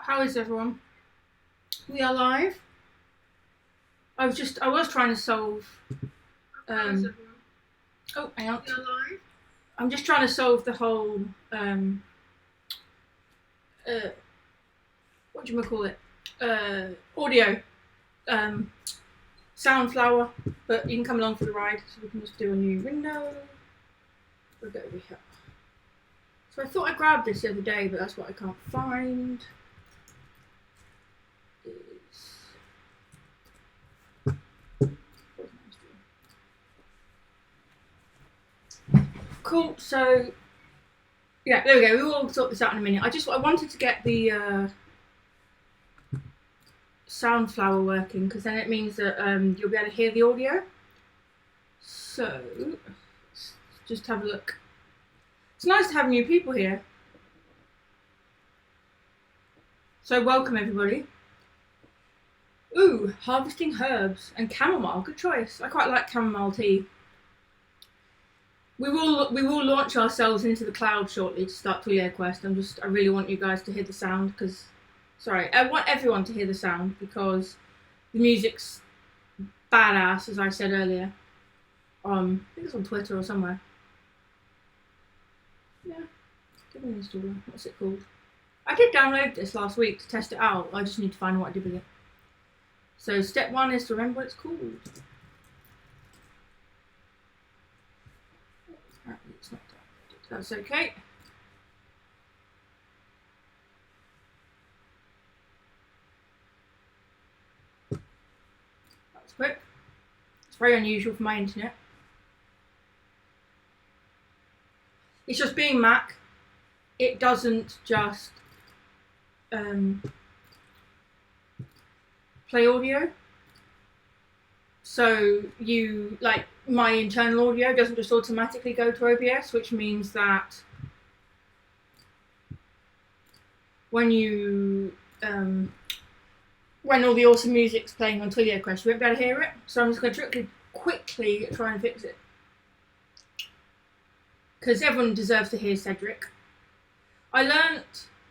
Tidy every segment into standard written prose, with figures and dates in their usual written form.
How is everyone? We are live. I was trying to solve. Oh, hang on. We are live. I'm just trying to solve the whole. What do you call it? Audio. Soundflower. But you can come along for the ride, so we can just do a new window. We'll go over here. So I thought I grabbed this the other day, but that's what I can't find. Cool. So yeah, there we go. We will sort this out in a minute. I wanted to get the Soundflower working, because then it means that you'll be able to hear the audio. So let's just have a look. It's nice to have new people here. So welcome everybody. Ooh, harvesting herbs and chamomile. Good choice. I quite like chamomile tea. We will launch ourselves into the cloud shortly to start TwilioQuest. I really want you guys to hear the sound, because I want everyone to hear the sound, because the music's badass, as I said earlier. I think it's on Twitter or somewhere. Yeah, give me an installer. What's it called? I did download this last week to test it out. I just need to find what I did with it. So step 1 is to remember what it's called. Apparently it's not downloaded. That's okay. That's quick. It's very unusual for my internet. It's just being Mac. It doesn't just play audio. So my internal audio doesn't just automatically go to OBS, which means that when all the awesome music's playing on TwilioQuest, you won't be able to hear it. So I'm just going to quickly try and fix it, because everyone deserves to hear Cedric. I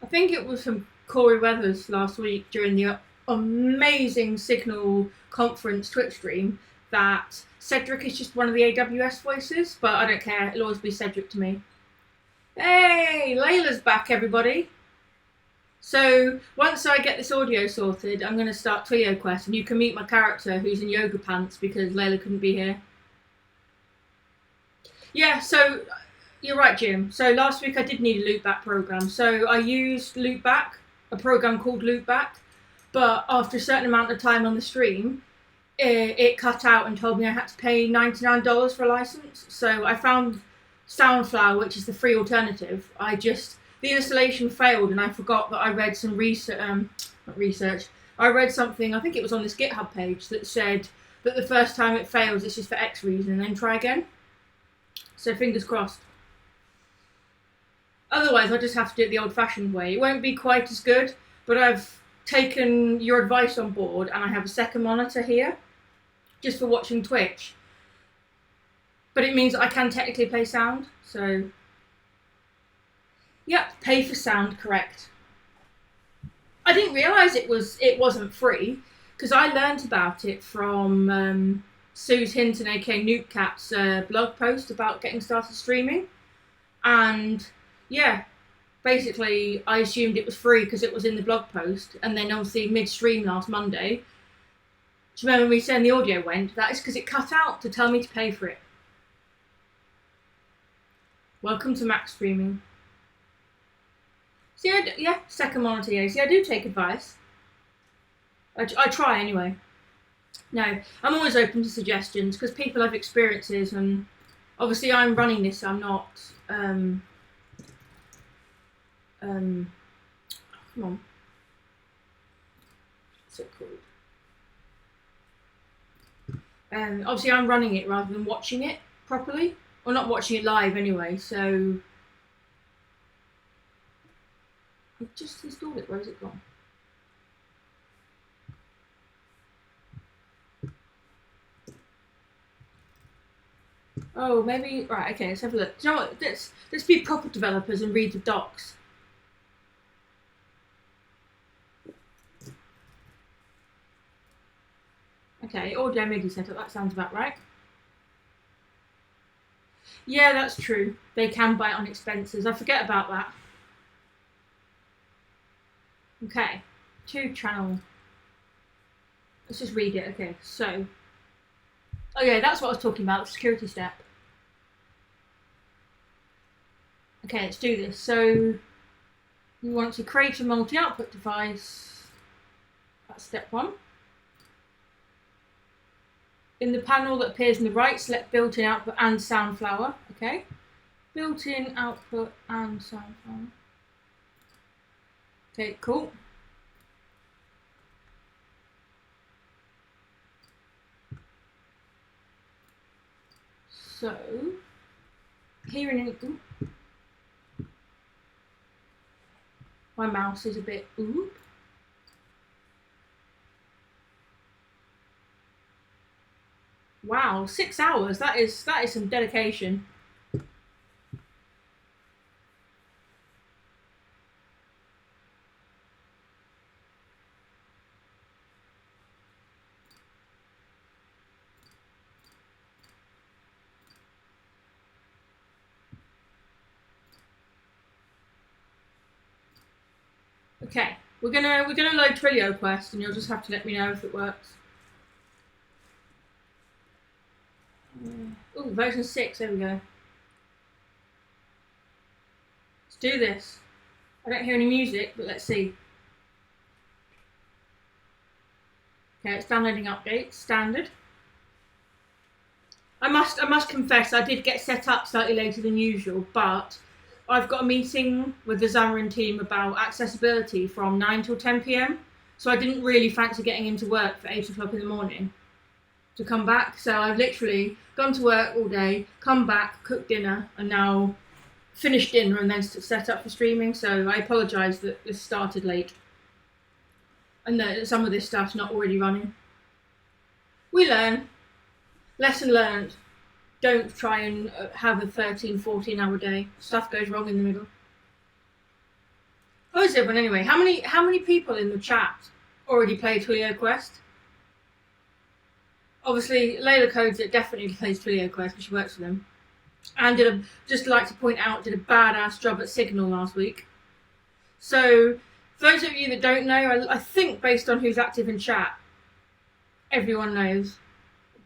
think it was from Corey Weathers last week during the amazing Signal conference Twitch stream, that Cedric is just one of the AWS voices, but I don't care. It'll always be Cedric to me. Hey, Layla's back, everybody. So once I get this audio sorted, I'm going to start TwilioQuest, and you can meet my character who's in yoga pants because Layla couldn't be here. Yeah, so you're right, Jim. So last week I did need a loopback program. So I used loopback, a program called loopback, but after a certain amount of time on the stream, it cut out and told me I had to pay $99 for a license. So I found Soundflower, which is the free alternative. The installation failed, and I forgot that I read some research. I read something, I think it was on this GitHub page, that said that the first time it fails, it's just for X reason, and then try again. So fingers crossed. Otherwise, I'll just have to do it the old-fashioned way. It won't be quite as good, but I've taken your advice on board, and I have a second monitor here, just for watching Twitch. But it means I can technically play sound, so yep, pay for sound, correct. I didn't realise it wasn't free, because I learnt about it from Suze Hinton, aka Nukecat's blog post about getting started streaming. And yeah, basically I assumed it was free because it was in the blog post, and then obviously mid-stream last Monday, do you remember me saying the audio went? That is because it cut out to tell me to pay for it. Welcome to Mac streaming. See, yeah, second monitor, yeah. See, I do take advice. I try anyway. No, I'm always open to suggestions, because people have experiences, and obviously I'm running this, so I'm not, come on. What's it called? Obviously I'm running it rather than watching it properly. Or not watching it live anyway, so I've just installed it. Where has it gone? Oh, maybe, right, okay, let's have a look. Do you know what, let's be proper developers and read the docs. Okay, audio MIDI setup, that sounds about right. Yeah, that's true. They can bite on expenses. I forget about that. Okay, 2 channel. Let's just read it. Okay, so. Oh yeah, that's what I was talking about, the security step. Okay, let's do this. So, we want to create a multi-output device. That's step 1. In the panel that appears on the right, select built-in output and Soundflower. Okay, built-in output and Soundflower. Okay, cool. So, here in my mouse is a bit Wow, 6 hours. That is some dedication. Okay, we're gonna load TwilioQuest, and you'll just have to let me know if it works. Oh, version 6. There we go. Let's do this. I don't hear any music, but let's see. Okay, it's downloading updates. Standard. I must confess, I did get set up slightly later than usual, but I've got a meeting with the Xamarin team about accessibility from 9 till 10 p.m. So I didn't really fancy getting into work for 8 o'clock in the morning to come back. So I've literally gone to work all day, come back, cooked dinner, and now finished dinner and then set up for streaming. So I apologise that this started late and that some of this stuff's not already running. We learn. Lesson learned. Don't try and have a 13, 14-hour day. Stuff goes wrong in the middle. Oh, is it? But anyway, how many people in the chat already play TwilioQuest? Obviously, Layla Codes it definitely plays TwilioQuest because she works for them. And just like to point out, did a badass job at Signal last week. So, for those of you that don't know, I think based on who's active in chat, everyone knows.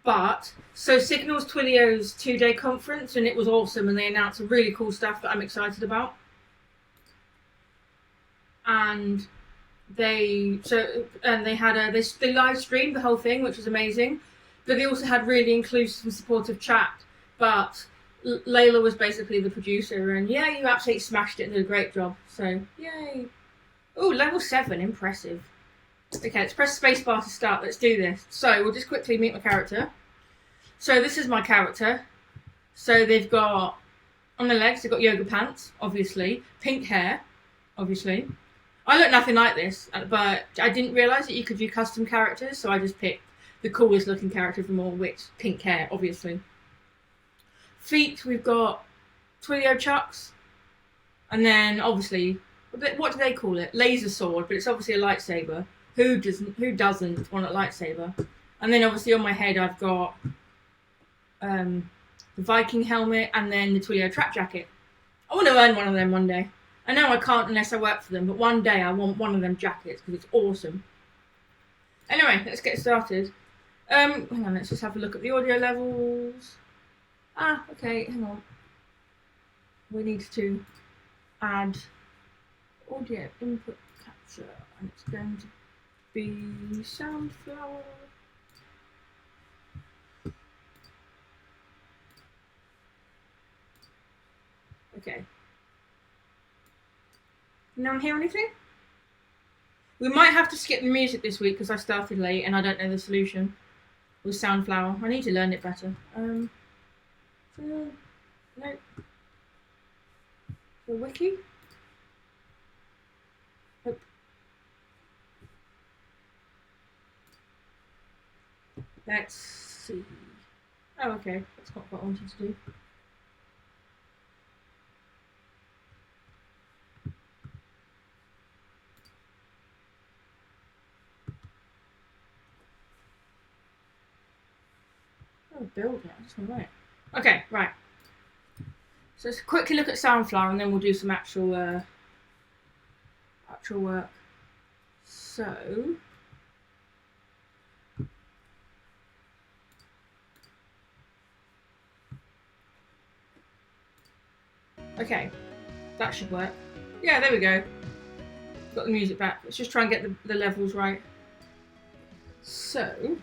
But, so Signal's Twilio's 2-day conference, and it was awesome, and they announced some really cool stuff that I'm excited about. And they had they live streamed the whole thing, which was amazing. But they also had really inclusive and supportive chat. But Layla was basically the producer, and yeah, you absolutely smashed it and did a great job. So yay! Oh, level 7, impressive. Okay, let's press spacebar to start. Let's do this. So we'll just quickly meet my character. So this is my character. So they've got, on the legs, they've got yoga pants, obviously. Pink hair, obviously. I look nothing like this, but I didn't realise that you could do custom characters, so I just picked the coolest looking character from all, which, pink hair, obviously. Feet, we've got Twilio chucks. And then, obviously, what do they call it? Laser sword, but it's obviously a lightsaber. Who doesn't want a lightsaber? And then obviously on my head I've got the Viking helmet and then the Twilio trap jacket. I want to earn one of them one day. I know I can't unless I work for them, but one day I want one of them jackets because it's awesome. Anyway, let's get started. Hang on, let's just have a look at the audio levels. Okay, hang on. We need to add audio input capture, and it's going to be Soundflower. Okay. No one hear anything? We might have to skip the music this week because I started late and I don't know the solution with Soundflower. I need to learn it better. No. The wiki? Nope. Let's see. Oh, okay. That's not what I wanted to do. build it. That's all right. Okay, right. So let's quickly look at Soundflower and then we'll do some actual work. So okay, that should work. Yeah, there we go. Got the music back. Let's just try and get the levels right. So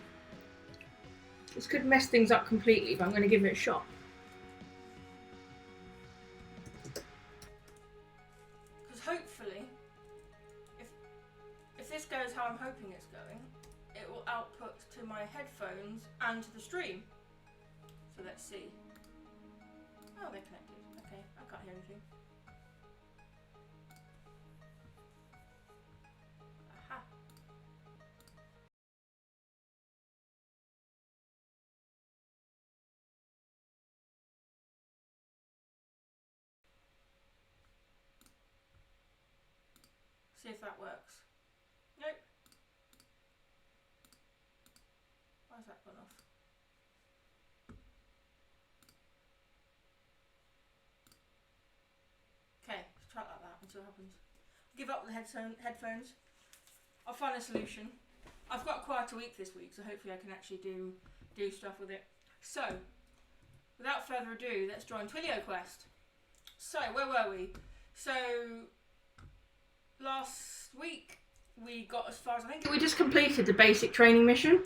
this could mess things up completely, but I'm going to give it a shot. Because hopefully, if this goes how I'm hoping it's going, it will output to my headphones and to the stream. So let's see. Oh, they're connected. Okay, I can't hear anything. Aha. See if that works. Nope. Why's that gone off? Okay, let's try it like that and see what happens. Give up the headphones. I'll find a solution. I've got quite a week this week, so hopefully I can actually do stuff with it. So, without further ado, let's join TwilioQuest. So, where were we? So, last week we got as far as I think we just completed the basic training mission.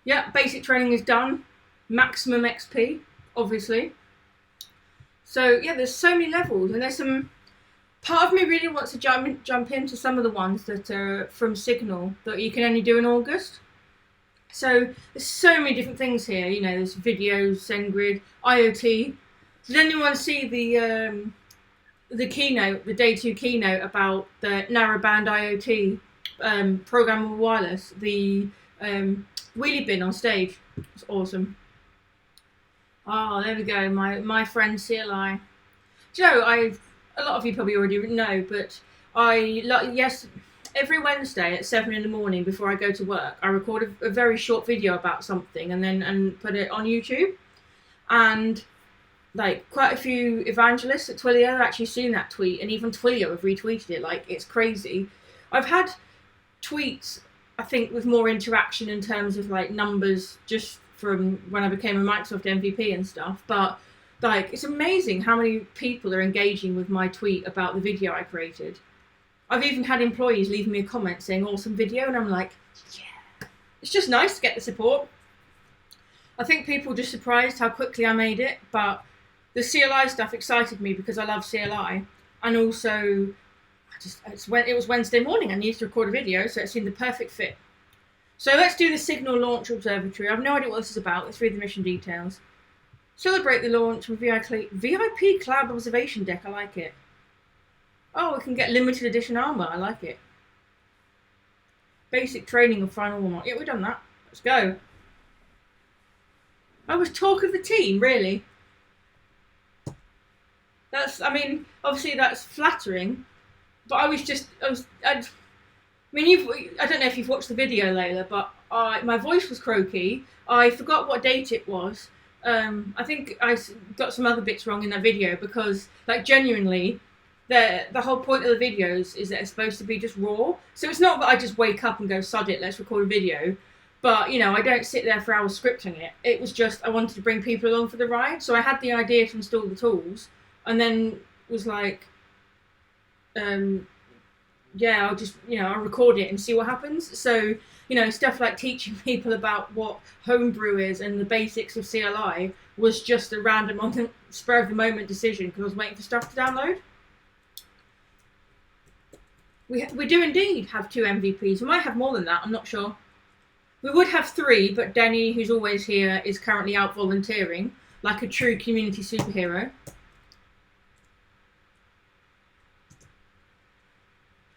Yeah, basic training is done. Maximum XP, obviously. So yeah, there's so many levels, and there's some. Part of me really wants to jump into some of the ones that are from Signal that you can only do in August. So there's so many different things here. You know, there's videos, SendGrid, IoT. Did anyone see the keynote, the day 2 keynote about the narrowband IoT programmable wireless, the wheelie bin on stage? It's awesome. Oh, there we go. My friend CLI. Joe, a lot of you probably already know, but yes, every Wednesday at 7 in the morning before I go to work, I record a very short video about something and put it on YouTube. And like quite a few evangelists at Twilio have actually seen that tweet, and even Twilio have retweeted it. Like, it's crazy. I've had tweets, I think, with more interaction in terms of like numbers just from when I became a Microsoft MVP and stuff, but like it's amazing how many people are engaging with my tweet about the video I created. I've even had employees leaving me a comment saying awesome video, and I'm like, yeah, it's just nice to get the support. I think people were just surprised how quickly I made it, but the CLI stuff excited me because I love CLI, and also it was Wednesday morning, I needed to record a video, so it seemed the perfect fit. So let's do the Signal Launch Observatory. I have no idea what this is about. Let's read the mission details. Celebrate the launch with VIP Cloud Observation Deck. I like it. Oh, we can get limited edition armor. I like it. Basic training of final warm-up. Yeah, we've done that. Let's go. I was talk of the team, really. I mean, obviously that's flattering, but I don't know if you've watched the video, Layla, but my voice was croaky. I forgot what date it was. I think I got some other bits wrong in that video because, like, genuinely, the whole point of the videos is that it's supposed to be just raw. So it's not that I just wake up and go, sod it, let's record a video. But, you know, I don't sit there for hours scripting it. It was just I wanted to bring people along for the ride. So I had the idea to install the tools and then was like, yeah, I'll record it and see what happens. So, you know, stuff like teaching people about what homebrew is and the basics of CLI was just a random spur of the moment decision because I was waiting for stuff to download. We do indeed have 2 MVPs. We might have more than that, I'm not sure. We would have 3, but Denny, who's always here, is currently out volunteering, like a true community superhero.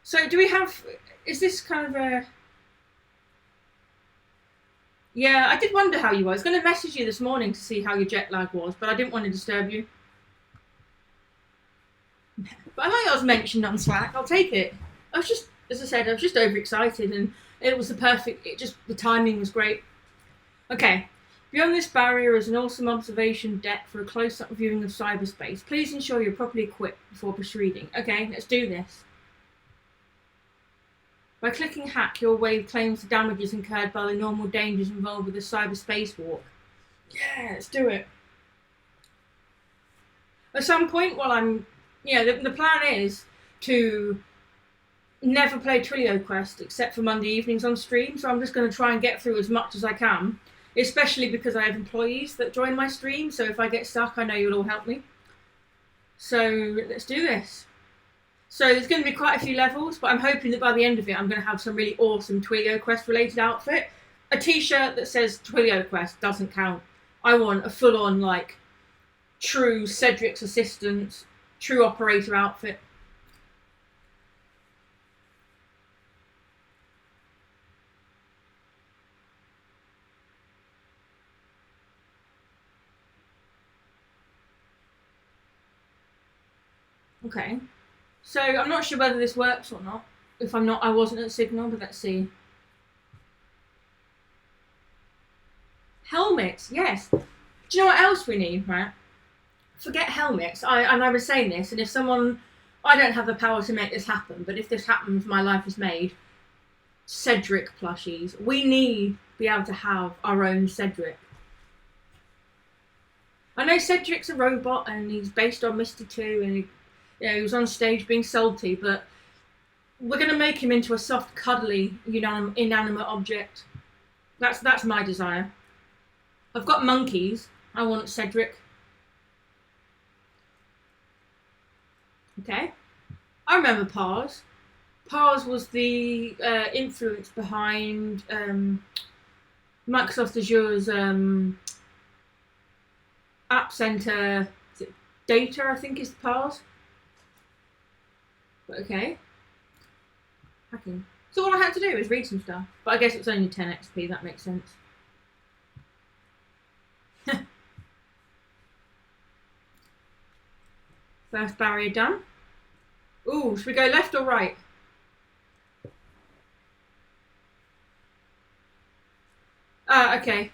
So do we have, is this kind of a... Yeah, I did wonder how you were. I was going to message you this morning to see how your jet lag was, but I didn't want to disturb you. But I like I was mentioned on Slack. I'll take it. I was just, as I said, I was just overexcited, and it was the timing was great. Okay, Beyond this barrier is an awesome observation deck for a close-up viewing of cyberspace. Please ensure you're properly equipped before proceeding. Okay, let's do this. By clicking hack, your wave claims the damages incurred by the normal dangers involved with a cyberspace walk. Yeah, let's do it. At some point, while I'm... the plan is to never play TwilioQuest except for Monday evenings on stream, so I'm just going to try and get through as much as I can. Especially because I have employees that join my stream, so if I get stuck, I know you'll all help me. So let's do this. So there's going to be quite a few levels, but I'm hoping that by the end of it, I'm going to have some really awesome TwilioQuest related outfit. A t-shirt that says TwilioQuest doesn't count. I want a full-on, like, true Cedric's assistant, true operator outfit. Okay, so I'm not sure whether this works or not. If I'm not, I wasn't at Signal, but let's see. Helmets, yes. Do you know what else we need, right? Forget helmets. I was saying this, and if someone... I don't have the power to make this happen, but if this happens, my life is made. Cedric plushies. We need to be able to have our own Cedric. I know Cedric's a robot, and he's based on Misty 2, and he was on stage being salty, but we're going to make him into a soft, cuddly, inanimate object. That's my desire. I've got monkeys. I want Cedric. Okay. I remember Pars. Pars was the influence behind Microsoft Azure's App Center. Is it Data, I think is Pars? Okay. Hacking. So all I had to do was read some stuff. But I guess it's only 10 XP, that makes sense. First barrier done. Ooh, should we go left or right? Okay.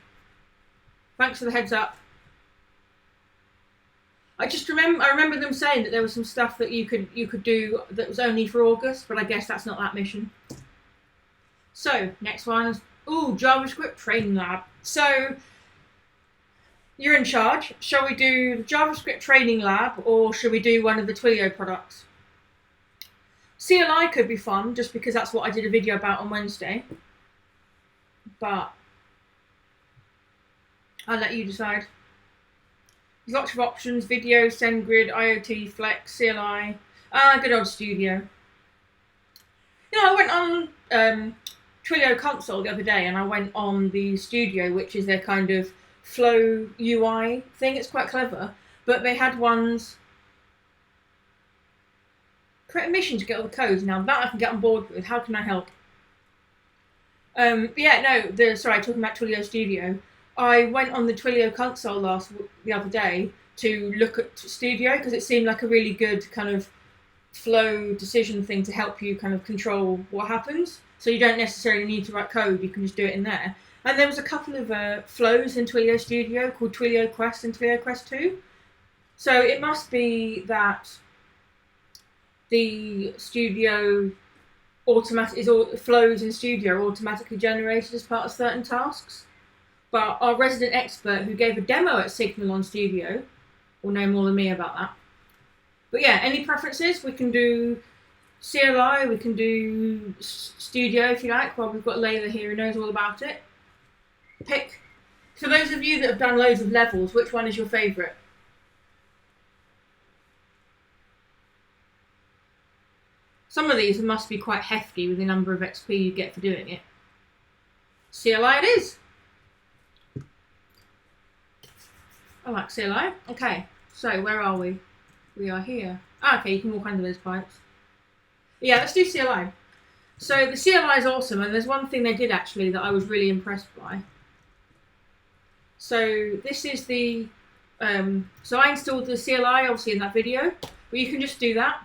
Thanks for the heads up. I remember them saying that there was some stuff that you could do that was only for August, but I guess that's not that mission. So, next one is JavaScript Training Lab. So, you're in charge. Shall we do the JavaScript Training Lab, or should we do one of the Twilio products? CLI could be fun, just because that's what I did a video about on Wednesday. But I'll let you decide. There's lots of options: video, SendGrid, IoT, Flex, CLI. Good old Studio. I went on Twilio Console the other day, and I went on the Studio, which is their kind of Flow UI thing. It's quite clever, but they had ones. Create a mission to get all the codes. Now that I can get on board with. How can I help? Talking about Twilio Studio. I went on the Twilio Console the other day to look at Studio because it seemed like a really good kind of flow decision thing to help you kind of control what happens. So you don't necessarily need to write code, you can just do it in there. And there was a couple of flows in Twilio Studio called TwilioQuest and TwilioQuest3. So it must be that the Studio flows in Studio automatically generated as part of certain tasks. But our resident expert who gave a demo at Signal on Studio will know more than me about that. But yeah, any preferences? We can do CLI, we can do Studio if you like. Well, we've got Layla here who knows all about it. Pick. For those of you that have done loads of levels, which one is your favourite? Some of these must be quite hefty with the number of XP you get for doing it. CLI it is. I like CLI. Okay, so where are we? We are here. Okay, you can walk under those pipes. Yeah, let's do CLI. So the CLI is awesome, and there's one thing they did actually that I was really impressed by. So this is the... so I installed the CLI, obviously, in that video, but you can just do that.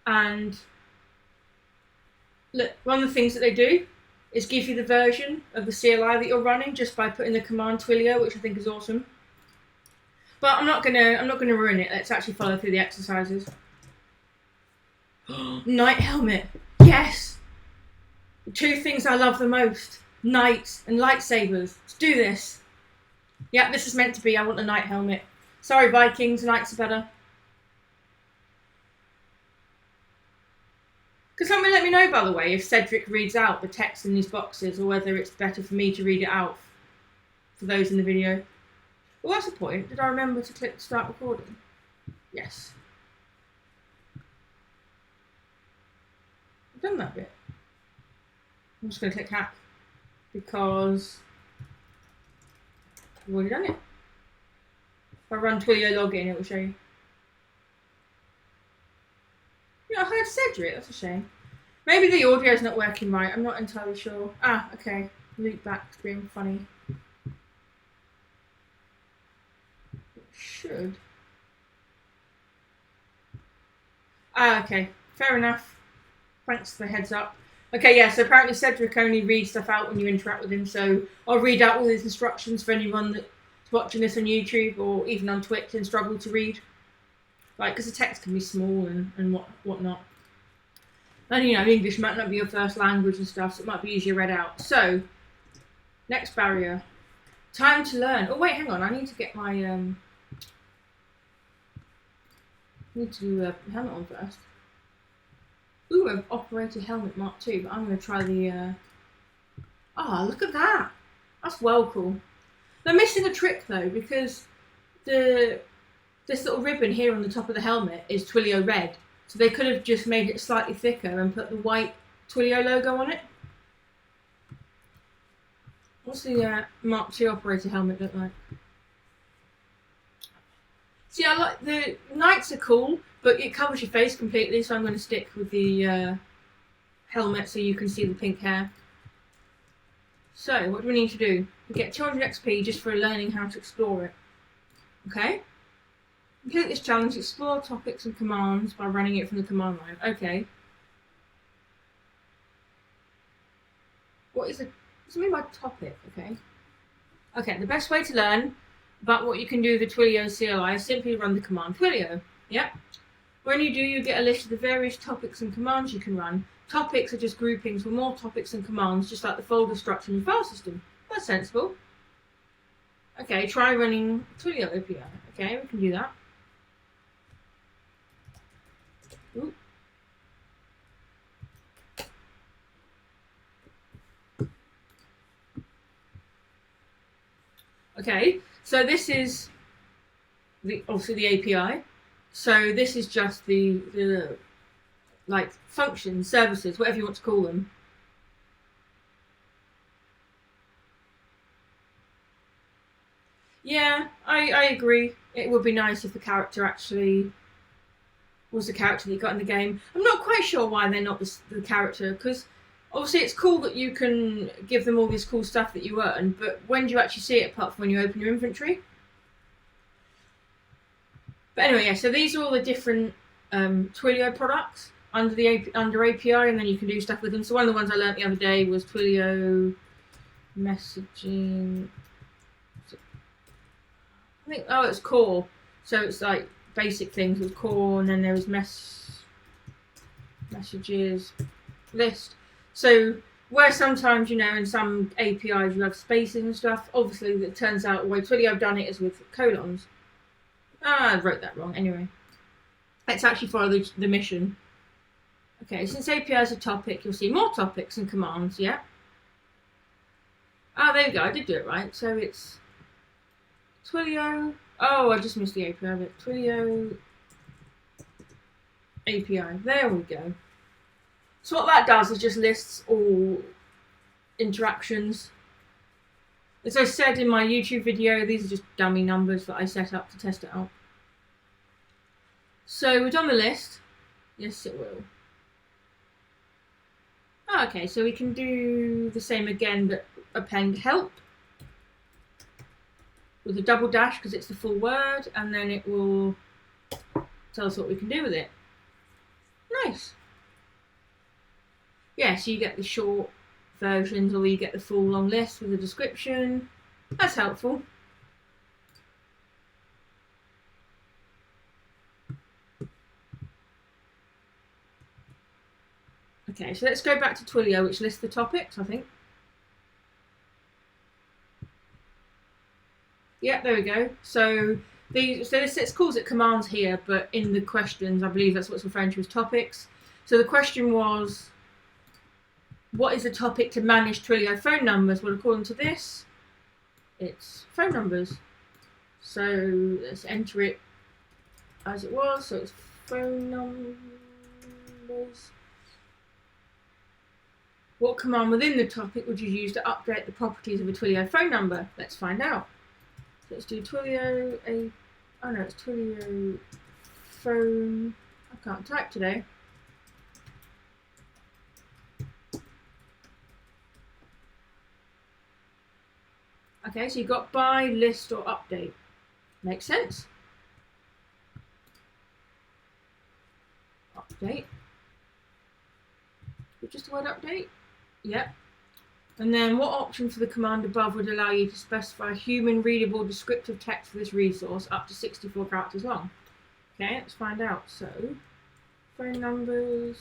And look, one of the things that they do is give you the version of the CLI that you're running just by putting the command Twilio, which I think is awesome. But I'm not gonna ruin it. Let's actually follow through the exercises. Knight helmet. Yes. The two things I love the most: knights and lightsabers. Let's do this. Yeah, this is meant to be. I want the knight helmet. Sorry, Vikings. Knights are better. Could someone let me know, by the way, if Cedric reads out the text in these boxes, or whether it's better for me to read it out for those in the video? Well, that's the point. Did I remember to click start recording? Yes. I've done that bit. I'm just going to click hack because I've already done it. If I run Twilio login, it will show you. Yeah, I heard Cedric. That's a shame. Maybe the audio's not working right. I'm not entirely sure. Ah, okay. Loop back's being funny. It should. Ah, okay. Fair enough. Thanks for the heads up. Okay, yeah, so apparently Cedric only reads stuff out when you interact with him, so I'll read out all his instructions for anyone that's watching this on YouTube or even on Twitch and struggle to read. Like, because the text can be small and whatnot. And, you know, English might not be your first language and stuff, so it might be easier read out. So, next barrier. Time to learn. Oh, wait, hang on. I need to get my, need to do a helmet on first. Ooh, I've operated helmet Mark 2, but I'm going to try the, oh, look at that. That's well cool. They're missing a trick, though, because this little ribbon here on the top of the helmet is Twilio red. So they could have just made it slightly thicker and put the white Twilio logo on it. What's the Mark II operator helmet look like? See, I like the knights are cool, but it covers your face completely, so I'm going to stick with the helmet so you can see the pink hair. So, what do we need to do? We get 200 XP just for learning how to explore it. Okay? Complete this challenge, explore topics and commands by running it from the command line. Okay. What does it mean by topic? Okay. Okay, the best way to learn about what you can do with the Twilio CLI is simply run the command Twilio. Yep. When you do, you get a list of the various topics and commands you can run. Topics are just groupings with more topics and commands, just like the folder structure in your file system. That's sensible. Okay, try running Twilio API. Okay, we can do that. Ooh. Okay, so this is obviously the API. So this is just the like functions, services, whatever you want to call them. Yeah, I agree. It would be nice if the character actually was the character that you got in the game. I'm not quite sure why they're not the character, because obviously it's cool that you can give them all this cool stuff that you earn, but when do you actually see it apart from when you open your inventory? But anyway, yeah, so these are all the different Twilio products under API, and then you can do stuff with them. So one of the ones I learned the other day was Twilio messaging. I think, oh, it's core. So it's like basic things with core, and then there was messages, list. So where sometimes, you know, in some APIs you have spaces and stuff, obviously it turns out the way Twilio have done it is with colons. Ah, I wrote that wrong. Anyway, let's actually follow the mission. Okay, since API is a topic, you'll see more topics and commands, yeah? Ah, there we go, I did do it right. So it's Twilio. Oh, I just missed the API bit. Twilio API. There we go. So what that does is just lists all interactions. As I said in my YouTube video, these are just dummy numbers that I set up to test it out. So we're done the list. Yes, it will. Oh, okay, so we can do the same again, but append help with a double dash because it's the full word, and then it will tell us what we can do with it. Nice. Yeah, so you get the short versions, or you get the full long list with a description. That's helpful. Okay, so let's go back to Twilio, which lists the topics, I think. Yeah, there we go. So this calls it commands here, but in the questions, I believe that's what's referring to as topics. So the question was, what is the topic to manage Twilio phone numbers? Well, according to this, it's phone numbers. So let's enter it as it was. So it's phone numbers. What command within the topic would you use to update the properties of a Twilio phone number? Let's find out. So let's do Twilio it's Twilio phone. I can't type today. Okay, so you've got buy, list, or update. Makes sense. Update. Just the word update? Yep. And then what option for the command above would allow you to specify human readable descriptive text for this resource up to 64 characters long? Okay, let's find out. So, phone numbers,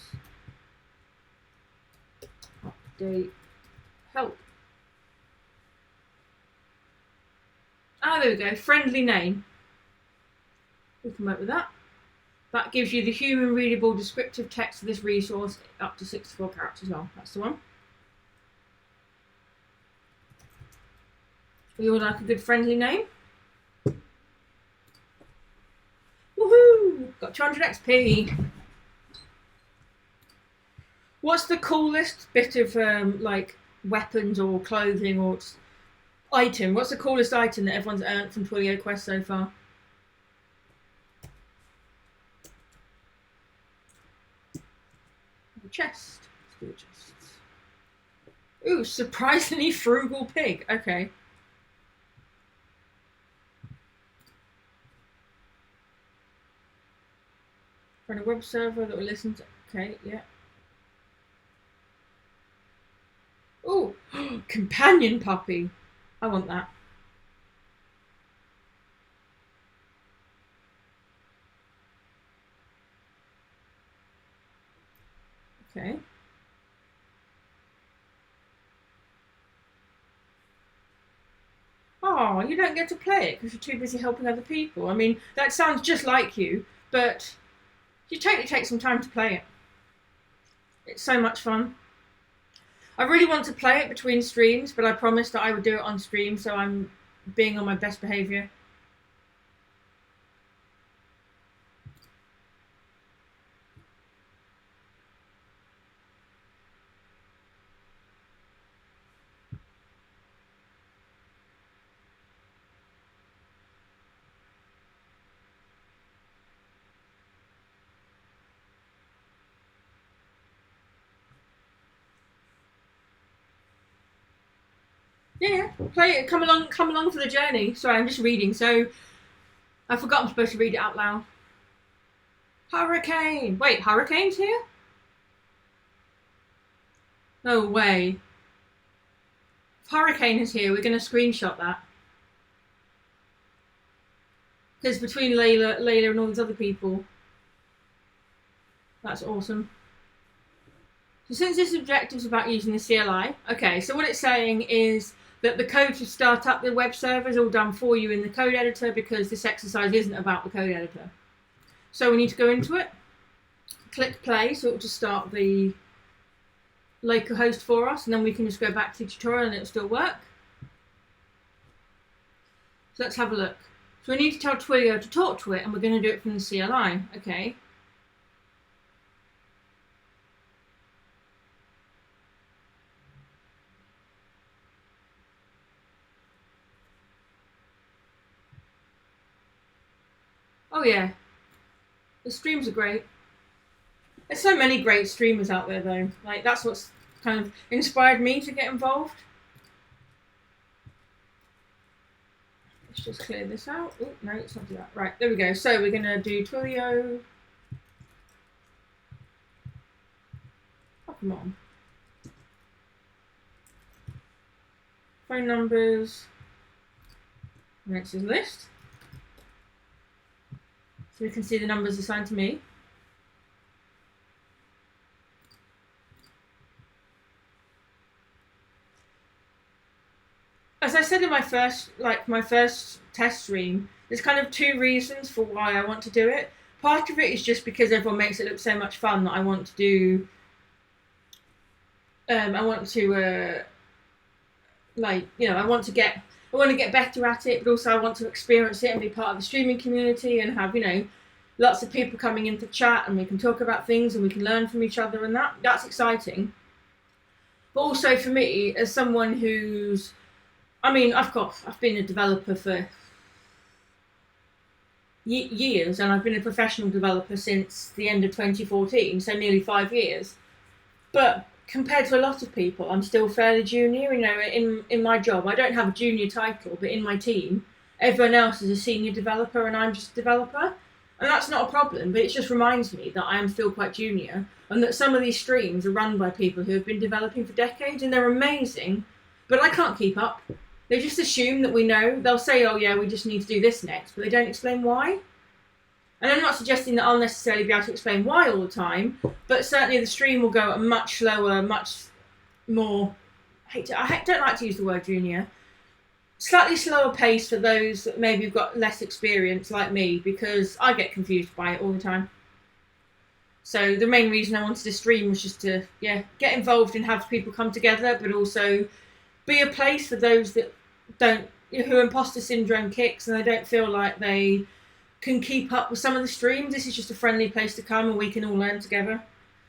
update, help. There we go, friendly name. We can work with that. That gives you the human readable descriptive text of this resource up to 64 characters long. That's the one. We all like a good friendly name. Woohoo! Got 200 XP. What's the coolest bit of like weapons or clothing or item? What's the coolest item that everyone's earned from TwilioQuest so far? Chest. Let's do the chests. Ooh, surprisingly frugal pig. Okay. Run a web server that will listen to. Okay, yeah. Ooh, companion puppy. I want that. Okay. Oh, you don't get to play it because you're too busy helping other people. I mean, that sounds just like you, but you totally take some time to play it. It's so much fun. I really want to play it between streams, but I promised that I would do it on stream, so I'm being on my best behaviour. Yeah, play it. Come along for the journey. Sorry, I'm just reading, so I forgot I'm supposed to read it out loud. Hurricane. Wait, hurricane's here? No way. If hurricane is here, we're going to screenshot that. Because between Layla and all these other people. That's awesome. So since this objective is about using the CLI, okay, so what it's saying is that the code to start up the web server is all done for you in the code editor because this exercise isn't about the code editor. So we need to go into it, click play, so it'll just start the localhost for us, and then we can just go back to the tutorial and it'll still work. So let's have a look. So we need to tell Twilio to talk to it, and we're going to do it from the CLI. Okay. Oh yeah, the streams are great. There's so many great streamers out there though. Like, that's what's kind of inspired me to get involved. Let's just clear this out. Oh, no, it's not do that. Right, there we go. So we're going to do Twilio. Oh, come on. phone numbers, and it says list. So we can see the numbers assigned to me. As I said in my first test stream, there's kind of two reasons for why I want to do it. Part of it is just because everyone makes it look so much fun that I want to do. I want to get better at it, but also I want to experience it and be part of the streaming community and have, lots of people coming in to chat and we can talk about things and we can learn from each other, and that's exciting. But also for me, as someone who's, I've been a developer for years, and I've been a professional developer since the end of 2014, so nearly 5 years. But compared to a lot of people, I'm still fairly junior. In my job, I don't have a junior title, but in my team, everyone else is a senior developer and I'm just a developer. And that's not a problem, but it just reminds me that I am still quite junior and that some of these streams are run by people who have been developing for decades and they're amazing, but I can't keep up. They just assume that we know. They'll say, oh yeah, we just need to do this next, but they don't explain why. And I'm not suggesting that I'll necessarily be able to explain why all the time, but certainly the stream will go at a much slower, much more, I don't like to use the word junior, slightly slower pace for those that maybe have got less experience like me, because I get confused by it all the time. So the main reason I wanted to stream was just to, get involved and have people come together, but also be a place for those that who imposter syndrome kicks and they don't feel like they can keep up with some of the streams. This is just a friendly place to come and we can all learn together.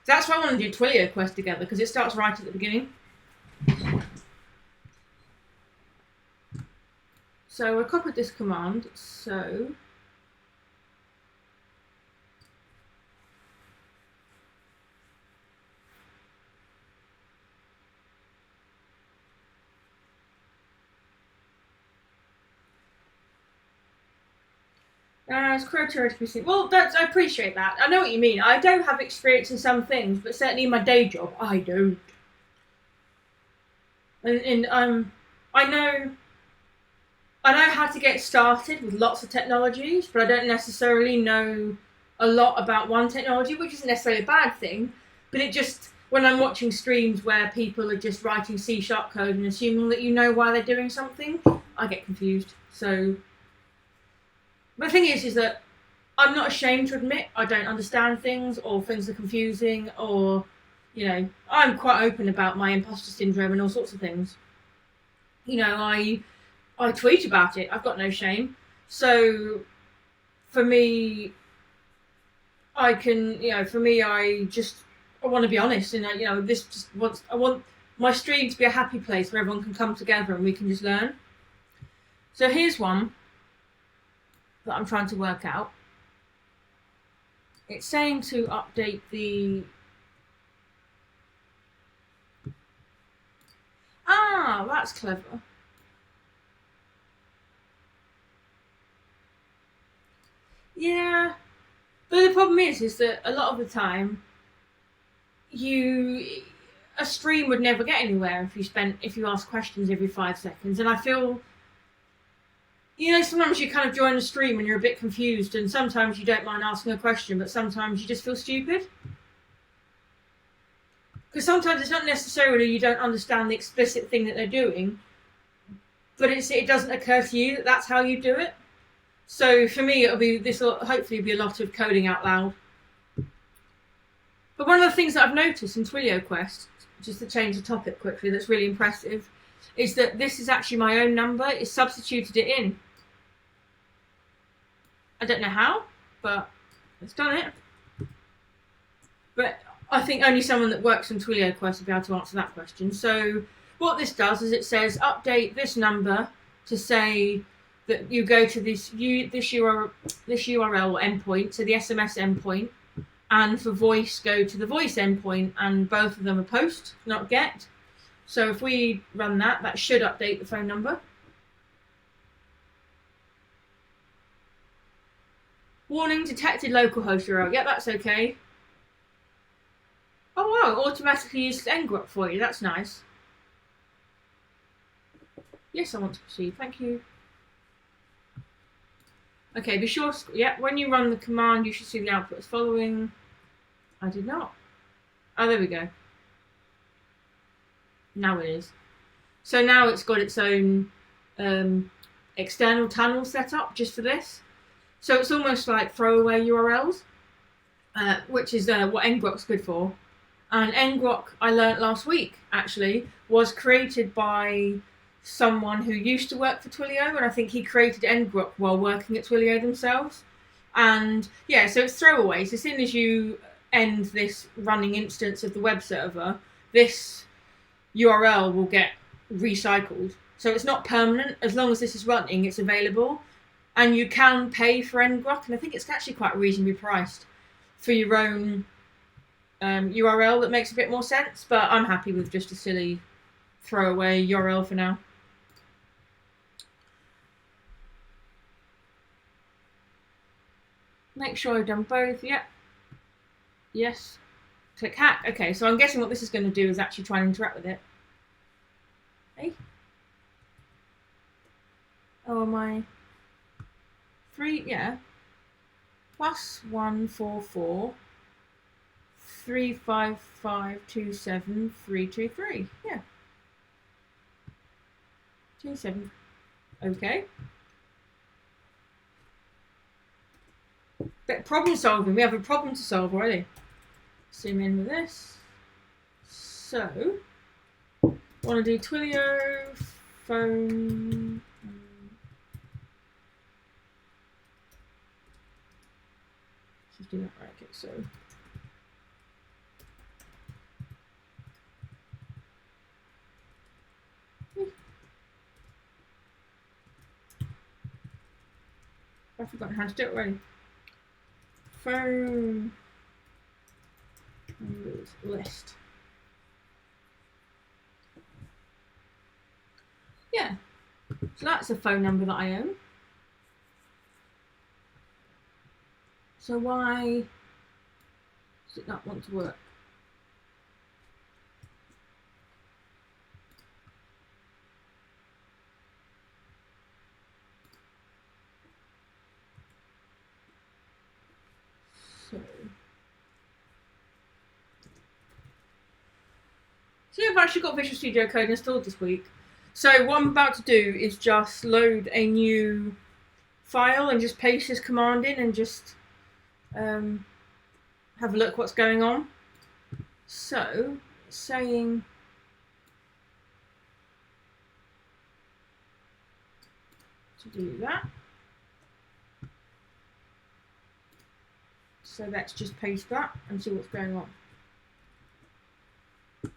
That's why I want to do TwilioQuest together, because it starts right at the beginning. So I copied this command, so it's criteria to be seen. Well, I appreciate that. I know what you mean. I don't have experience in some things, but certainly in my day job, I don't. And I know how to get started with lots of technologies, but I don't necessarily know a lot about one technology, which isn't necessarily a bad thing. But it just, when I'm watching streams where people are just writing C# code and assuming that you know why they're doing something, I get confused. So. But the thing is that I'm not ashamed to admit I don't understand things, or things are confusing, or, I'm quite open about my imposter syndrome and all sorts of things. I tweet about it. I've got no shame. So for me, I want to be honest, and I want my stream to be a happy place where everyone can come together and we can just learn. So here's one that I'm trying to work out. It's saying to update the... that's clever. Yeah, but the problem is that a lot of the time, a stream would never get anywhere if you ask questions every 5 seconds, and I feel... sometimes you kind of join a stream and you're a bit confused, and sometimes you don't mind asking a question, but sometimes you just feel stupid. Because sometimes it's not necessarily you don't understand the explicit thing that they're doing, but it doesn't occur to you that that's how you do it. So for me, this will hopefully be a lot of coding out loud. But one of the things that I've noticed in TwilioQuest, just to change the topic quickly, that's really impressive, is that this is actually my own number. It's substituted it in. I don't know how, but it's done it. But I think only someone that works on TwilioQuest will be able to answer that question. So what this does is it says update this number to say that you go to this URL endpoint, so the SMS endpoint, and for voice go to the voice endpoint, and both of them are post, not get. So if we run that should update the phone number. Warning, detected localhost URL. Yep, that's okay. Oh wow, it automatically uses ngrok for you. That's nice. Yes, I want to proceed. Thank you. Okay, be sure. Yeah, when you run the command, you should see the output as following. I did not. Oh, there we go. Now it is. So now it's got its own external tunnel set up just for this. So it's almost like throwaway URLs, which is what ngrok's good for. And ngrok, I learnt last week, actually, was created by someone who used to work for Twilio, and I think he created ngrok while working at Twilio themselves. And yeah, so it's throwaways. As soon as you end this running instance of the web server, this URL will get recycled. So it's not permanent. As long as this is running, it's available. And you can pay for ngrok, and I think it's actually quite reasonably priced for your own URL that makes a bit more sense. But I'm happy with just a silly throwaway URL for now. Make sure I've done both. Yep. Yes. Click hack. Okay, so I'm guessing what this is going to do is actually try and interact with it. Hey. Oh, my. 3, yeah. +144 35527 323. Yeah. 27. Okay. But problem solving. We have a problem to solve already. Zoom in with this. So, want to do Twilio phone. Let's do that right. Okay, so. I've forgotten how to do it already. Phone list. Yeah, so that's a phone number that I own. So why does it not want to work? So I've actually got Visual Studio Code installed this week. So what I'm about to do is just load a new file and just paste this command in and just have a look what's going on. So saying to do that. So let's just paste that and see what's going on.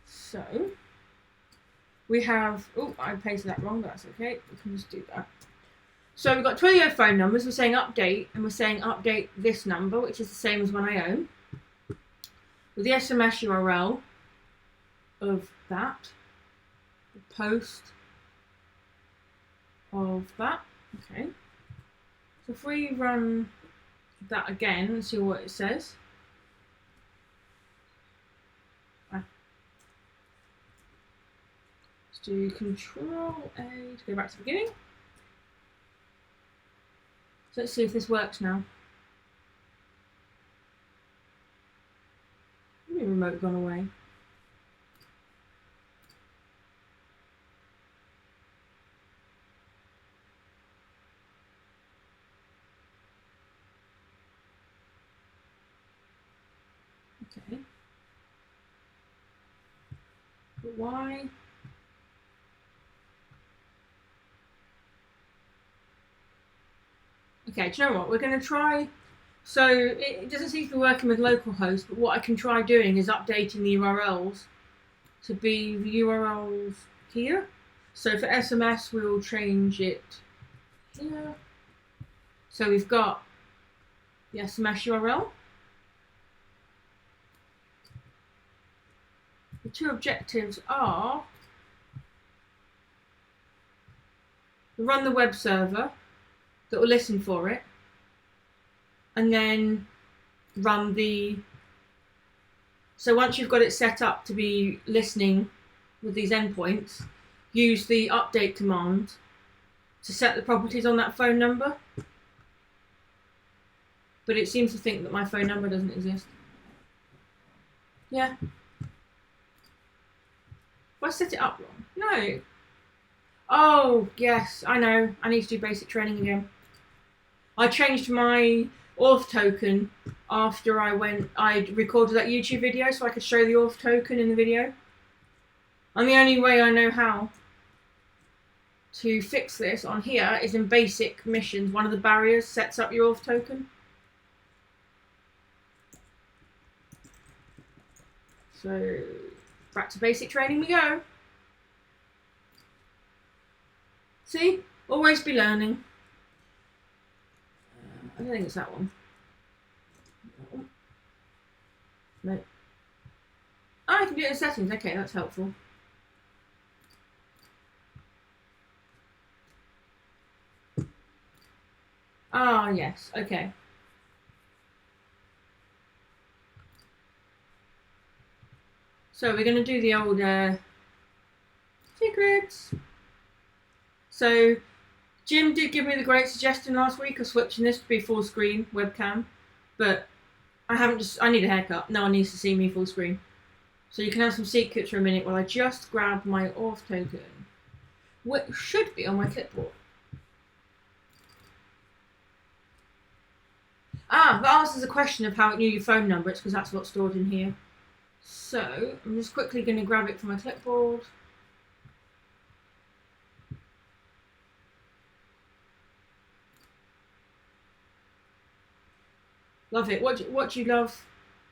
So we have, oh, I pasted that wrong, but that's okay. We can just do that. So we've got Twilio phone numbers. We're saying update, and we're saying update this number, which is the same as one I own, with the SMS URL of that, the post of that. Okay. So if we run that again and see what it says. Do Control A to go back to the beginning. So let's see if this works now. Maybe remote gone away. Okay. But why? Okay, do you know what? We're going to try. So it doesn't seem to be working with localhost, but what I can try doing is updating the URLs to be the URLs here. So for SMS, we'll change it here. So we've got the SMS URL. The two objectives are run the web server that will listen for it, and then run the, so once you've got it set up to be listening with these endpoints, use the update command to set the properties on that phone number. But it seems to think that my phone number doesn't exist. Yeah. Have I set it up wrong? No. Oh, yes, I know. I need to do basic training again. I changed my auth token after I recorded that YouTube video so I could show the auth token in the video. And the only way I know how to fix this on here is in basic missions. One of the barriers sets up your auth token. So, back to basic training we go. See? Always be learning. I don't think it's that one. No. Oh, I can do it in settings. Okay, that's helpful. Ah, yes. Okay. So we're going to do the old secrets. So Jim did give me the great suggestion last week of switching this to be full screen webcam, but I need a haircut. No one needs to see me full screen. So you can have some secrets for a minute while I just grab my auth token, which should be on my clipboard. Ah, that answers the question of how it knew your phone number. It's because that's what's stored in here. So I'm just quickly going to grab it from my clipboard. Love it. What do you love,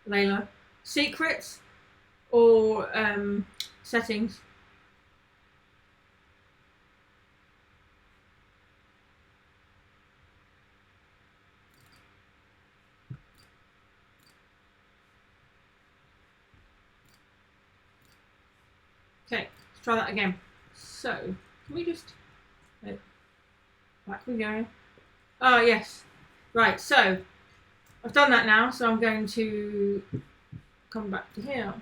Layla? Secrets or settings? Okay, let's try that again. So, can we just... Oh, back we go. Oh, yes. Right, so, I've done that now, so I'm going to come back to here.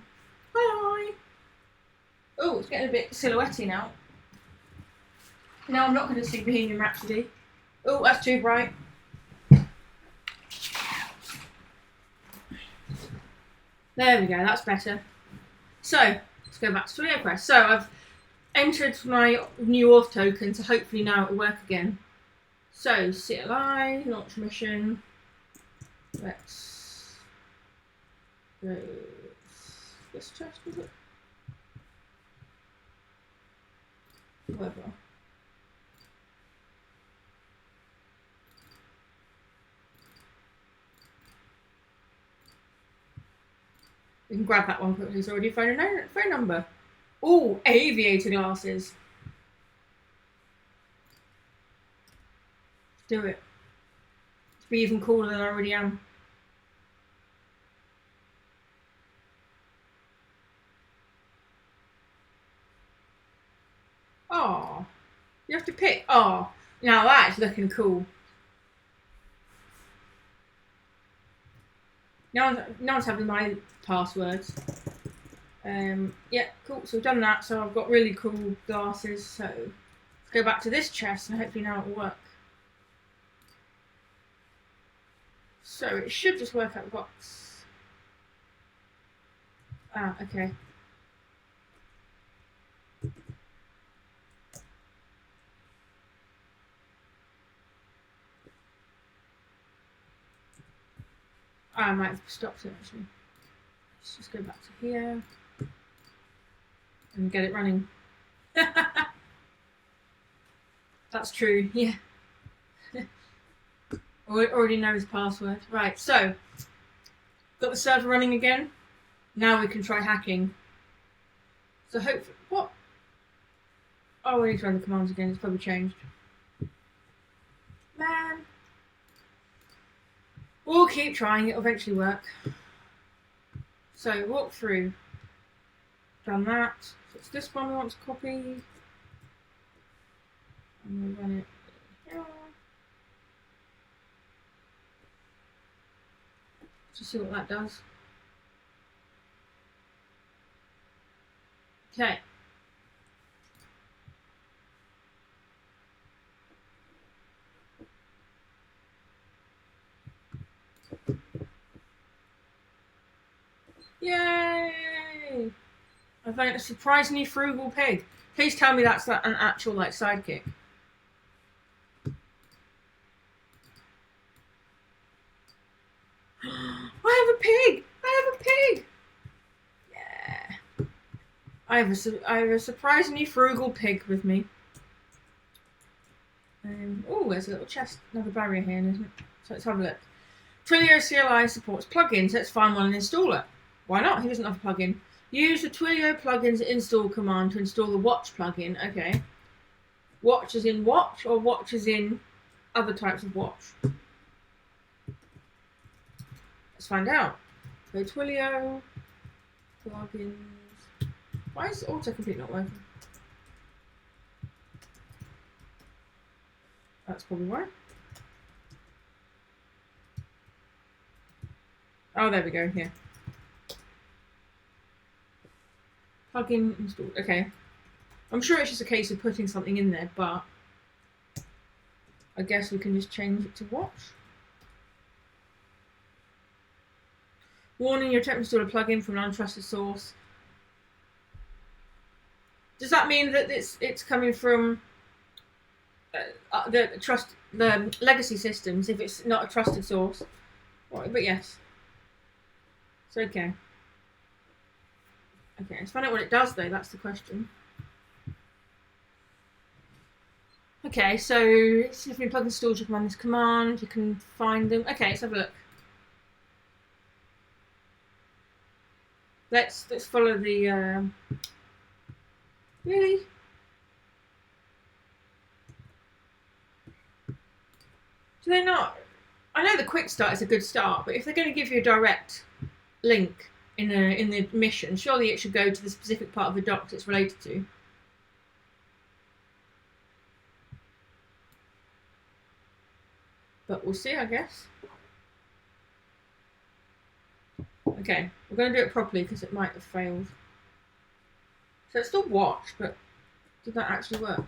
Hi! Oh, it's getting a bit silhouette-y now. No, I'm not going to sing Bohemian Rhapsody. Oh, that's too bright. There we go, that's better. So, let's go back to TwilioQuest. So, I've entered my new auth token, so hopefully now it'll work again. So, CLI, launch mission. Let's go this chest, is it? Whatever. We can grab that one quickly. It's already phone number. Oh, aviator glasses. Let's do it. To be even cooler than I already am. Oh, you have to pick. Oh, now that's looking cool. No one's having my passwords. Yeah, cool. So we've done that. So I've got really cool glasses. So let's go back to this chest and hopefully now it will work. So it should just work out the box. Ah, okay. I might have stopped it actually. Let's just go back to here and get it running. That's true, yeah. Already know his password. Right, so got the server running again. Now we can try hacking. So hopefully, what? Oh, we need to run the commands again. It's probably changed. Man. We'll keep trying, it'll eventually work. So, walk through. Done that. So it's this one we want to copy. And we'll run it here. Just see what that does. Okay. Yay! I found a surprisingly frugal pig. Please tell me that's an actual like sidekick. I have a pig! I have a pig! Yeah. I have a surprisingly frugal pig with me. Oh, there's a little chest, another barrier here, isn't it? So let's have a look. Twilio CLI supports plugins. Let's find one and install it. Why not? He doesn't have a plugin. Use the Twilio plugins install command to install the watch plugin. Okay. Watch as in watch, or watch as in other types of watch? Let's find out. So Twilio plugins. Why is autocomplete not working? That's probably why. Oh, there we go. Here. Plugin installed. Okay. I'm sure it's just a case of putting something in there, but I guess we can just change it to watch. Warning, you're attempting to install a plugin from an untrusted source. Does that mean that it's coming from the legacy systems if it's not a trusted source? Right, but yes. It's okay. Okay, let's find out what it does though, that's the question. Okay, so if you plug and install, you can run this command, you can find them. Okay, let's have a look. Let's follow the really? Do they not? I know the quick start is a good start, but if they're going to give you a direct link in the mission, surely it should go to the specific part of the docs it's related to. But we'll see, I guess. Okay, we're going to do it properly because it might have failed. So it's still watch, but did that actually work?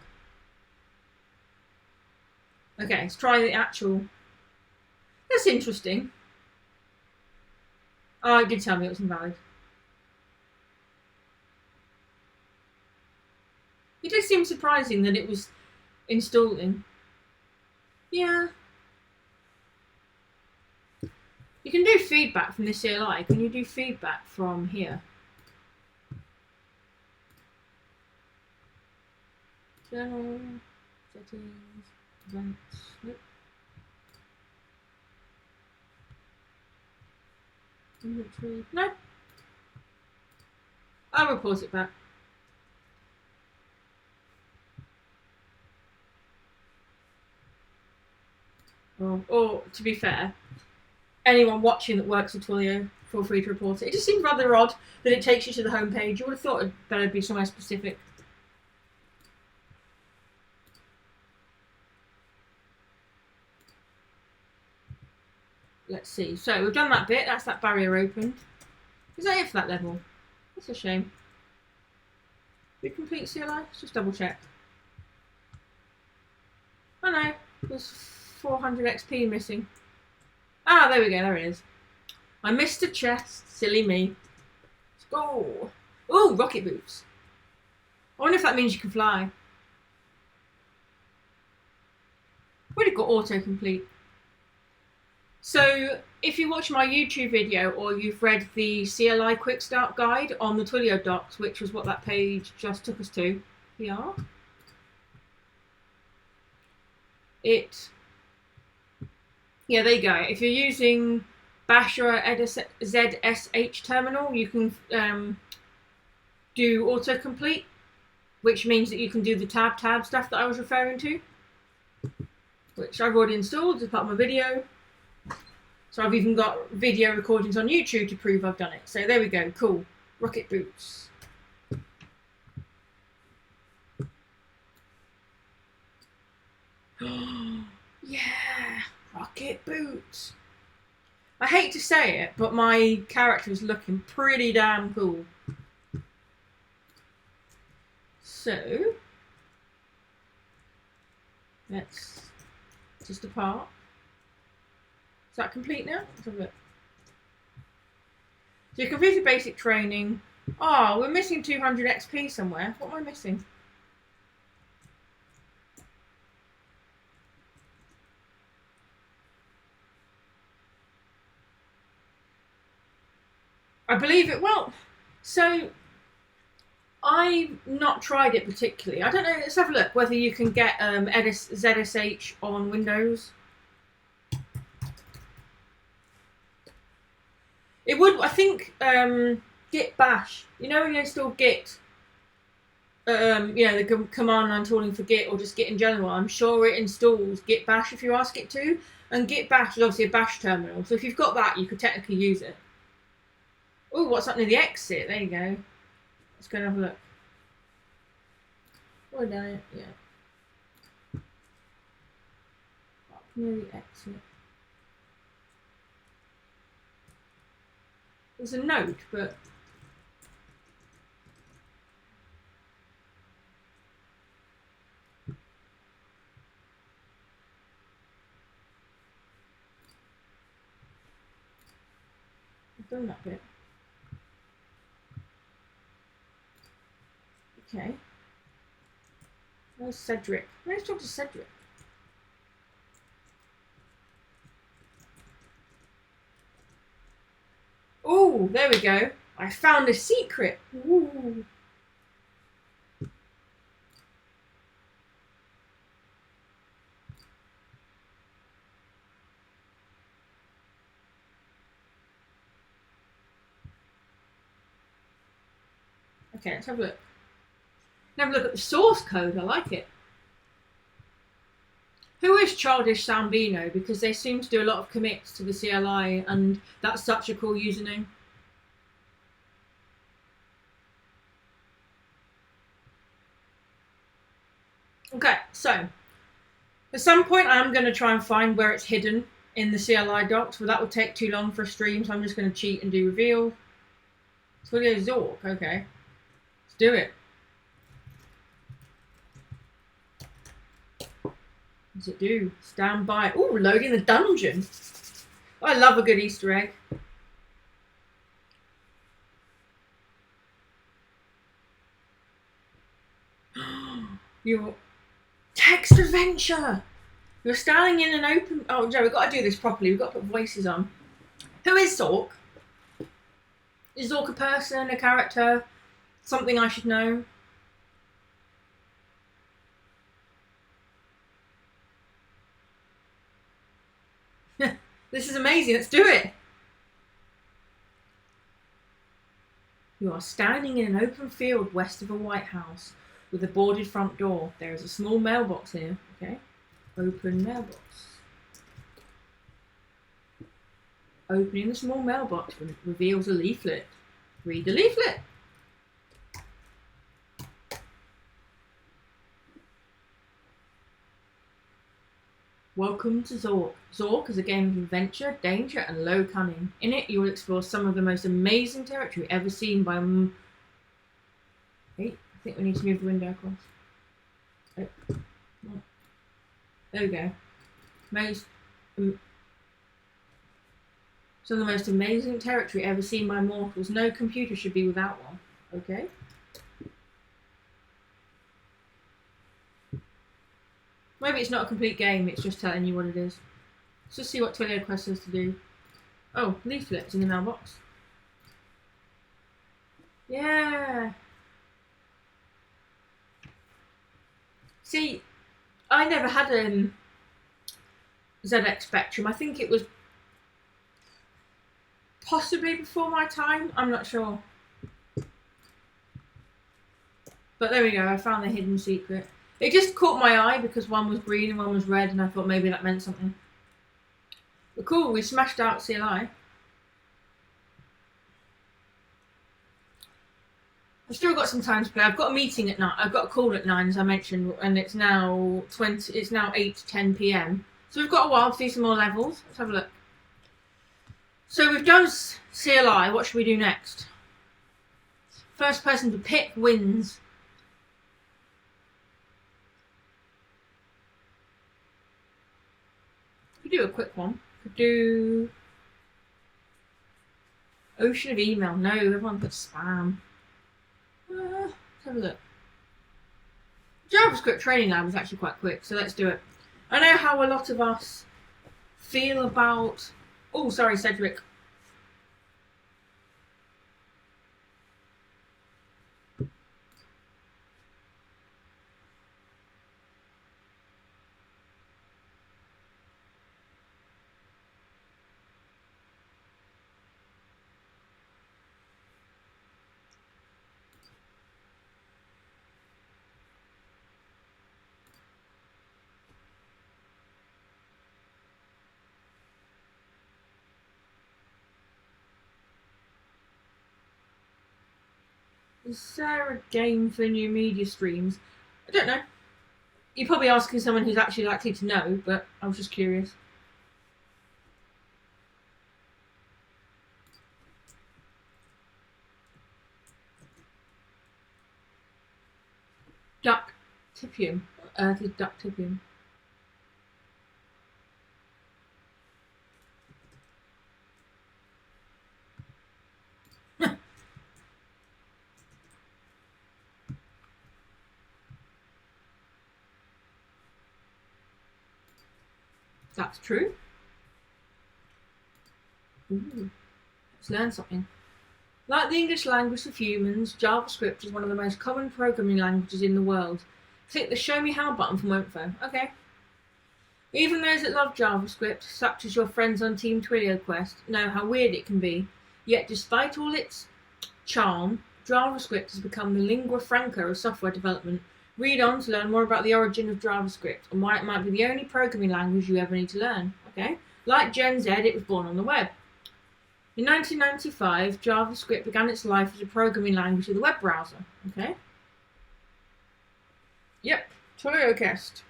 Okay, let's try the actual. That's interesting. Oh, it did tell me it was invalid. It did seem surprising that it was installing. Yeah. You can do feedback from the CLI. Can you do feedback from here? Journal, settings, events. Nope. Inventory. No. I'll report it back. Or to be fair, anyone watching that works at Twilio, feel free to report it. It just seems rather odd that it takes you to the homepage. You would have thought it'd better be somewhere specific. Let's see. So we've done that bit. That's that barrier opened. Is that it for that level? That's a shame. We complete CLI? Let's just double check. Oh no, there's 400 XP missing. Ah, there we go, there it is. I missed a chest, silly me. Let's go. Ooh, rocket boots. I wonder if that means you can fly. Would have got autocomplete. So, if you watch my YouTube video or you've read the CLI Quick Start Guide on the Twilio docs, which was what that page just took us to, here. Yeah, there you go. If you're using Bash or ZSH terminal, you can do autocomplete, which means that you can do the tab stuff that I was referring to, which I've already installed as part of my video. So I've even got video recordings on YouTube to prove I've done it. So there we go, cool. Rocket boots. Yeah, rocket boots. I hate to say it, but my character is looking pretty damn cool. So, let's just depart. Is that complete now? Let's have a look. So you completed basic training. Oh, we're missing 200 XP somewhere. What am I missing? I believe it. Well, so I've not tried it particularly. I don't know. Let's have a look whether you can get ZSH on Windows. It would. I think Git Bash. You know when you install Git, the command line tooling for Git or just Git in general. I'm sure it installs Git Bash if you ask it to. And Git Bash is obviously a Bash terminal. So if you've got that, you could technically use it. Oh, what's up near the exit? There you go. Let's go and have a look. Oh, down it. Yeah. Up near the exit. There's a note, but I've done that bit. Okay. Where's Cedric? Let's talk to Cedric. Oh, there we go. I found a secret. Ooh. Okay, let's have a look. Have a look at the source code. I like it. Who is Childish Sambino? Because they seem to do a lot of commits to the CLI, and that's such a cool username. Okay, so at some point I'm going to try and find where it's hidden in the CLI docs, but that would take too long for a stream, so I'm just going to cheat and do reveal. Twilio Zork, okay. Let's do it. What does it do? Stand by. Ooh, loading the dungeon. I love a good Easter egg. Your text adventure. You're standing in an open. Oh, Joe, we've got to do this properly. We've got to put voices on. Who is Zork? Is Zork a person, a character, something I should know? This is amazing. Let's do it. You are standing in an open field west of a White House with a boarded front door. There is a small mailbox here. Okay. Open mailbox. Opening the small mailbox reveals a leaflet. Read the leaflet. Welcome to Zork. Zork is a game of adventure, danger, and low cunning. In it, you will explore some of the most amazing territory ever seen by... Wait, I think we need to move the window across. Oh. There we go. Some of the most amazing territory ever seen by mortals. No computer should be without one. Okay. Maybe it's not a complete game, it's just telling you what it is. Let's just see what TwilioQuest has to do. Oh, leaflets in the mailbox. Yeah. See, I never had a ZX Spectrum. I think it was possibly before my time. I'm not sure. But there we go. I found the hidden secret. It just caught my eye because one was green and one was red, and I thought maybe that meant something. But cool, we smashed out CLI. I've still got some time to play. I've got a meeting at 9. I've got a call at 9, as I mentioned, and it's now 8 to 10 p.m. So we've got a while to do some more levels. Let's have a look. So we've done CLI. What should we do next? First person to pick wins. Could do a quick one. Could do Ocean of email. No, everyone puts spam. Let's have a look. JavaScript training lab is actually quite quick, so let's do it. I know how a lot of us feel about... Oh, sorry, Cedric. Is there a game for new media streams? I don't know. You're probably asking someone who's actually likely to know, but I was just curious. Duck tipium. What on earth is duck tipium? That's true. Ooh, let's learn something. Like the English language of humans, JavaScript is one of the most common programming languages in the world. Click the Show Me How button from Won'tfo. Okay. Even those that love JavaScript, such as your friends on Team TwilioQuest, know how weird it can be. Yet despite all its charm, JavaScript has become the lingua franca of software development. Read on to learn more about the origin of JavaScript and why it might be the only programming language you ever need to learn. Okay? Like Gen Z, it was born on the web. In 1995, JavaScript began its life as a programming language of the web browser. Okay? Yep, TwilioQuest.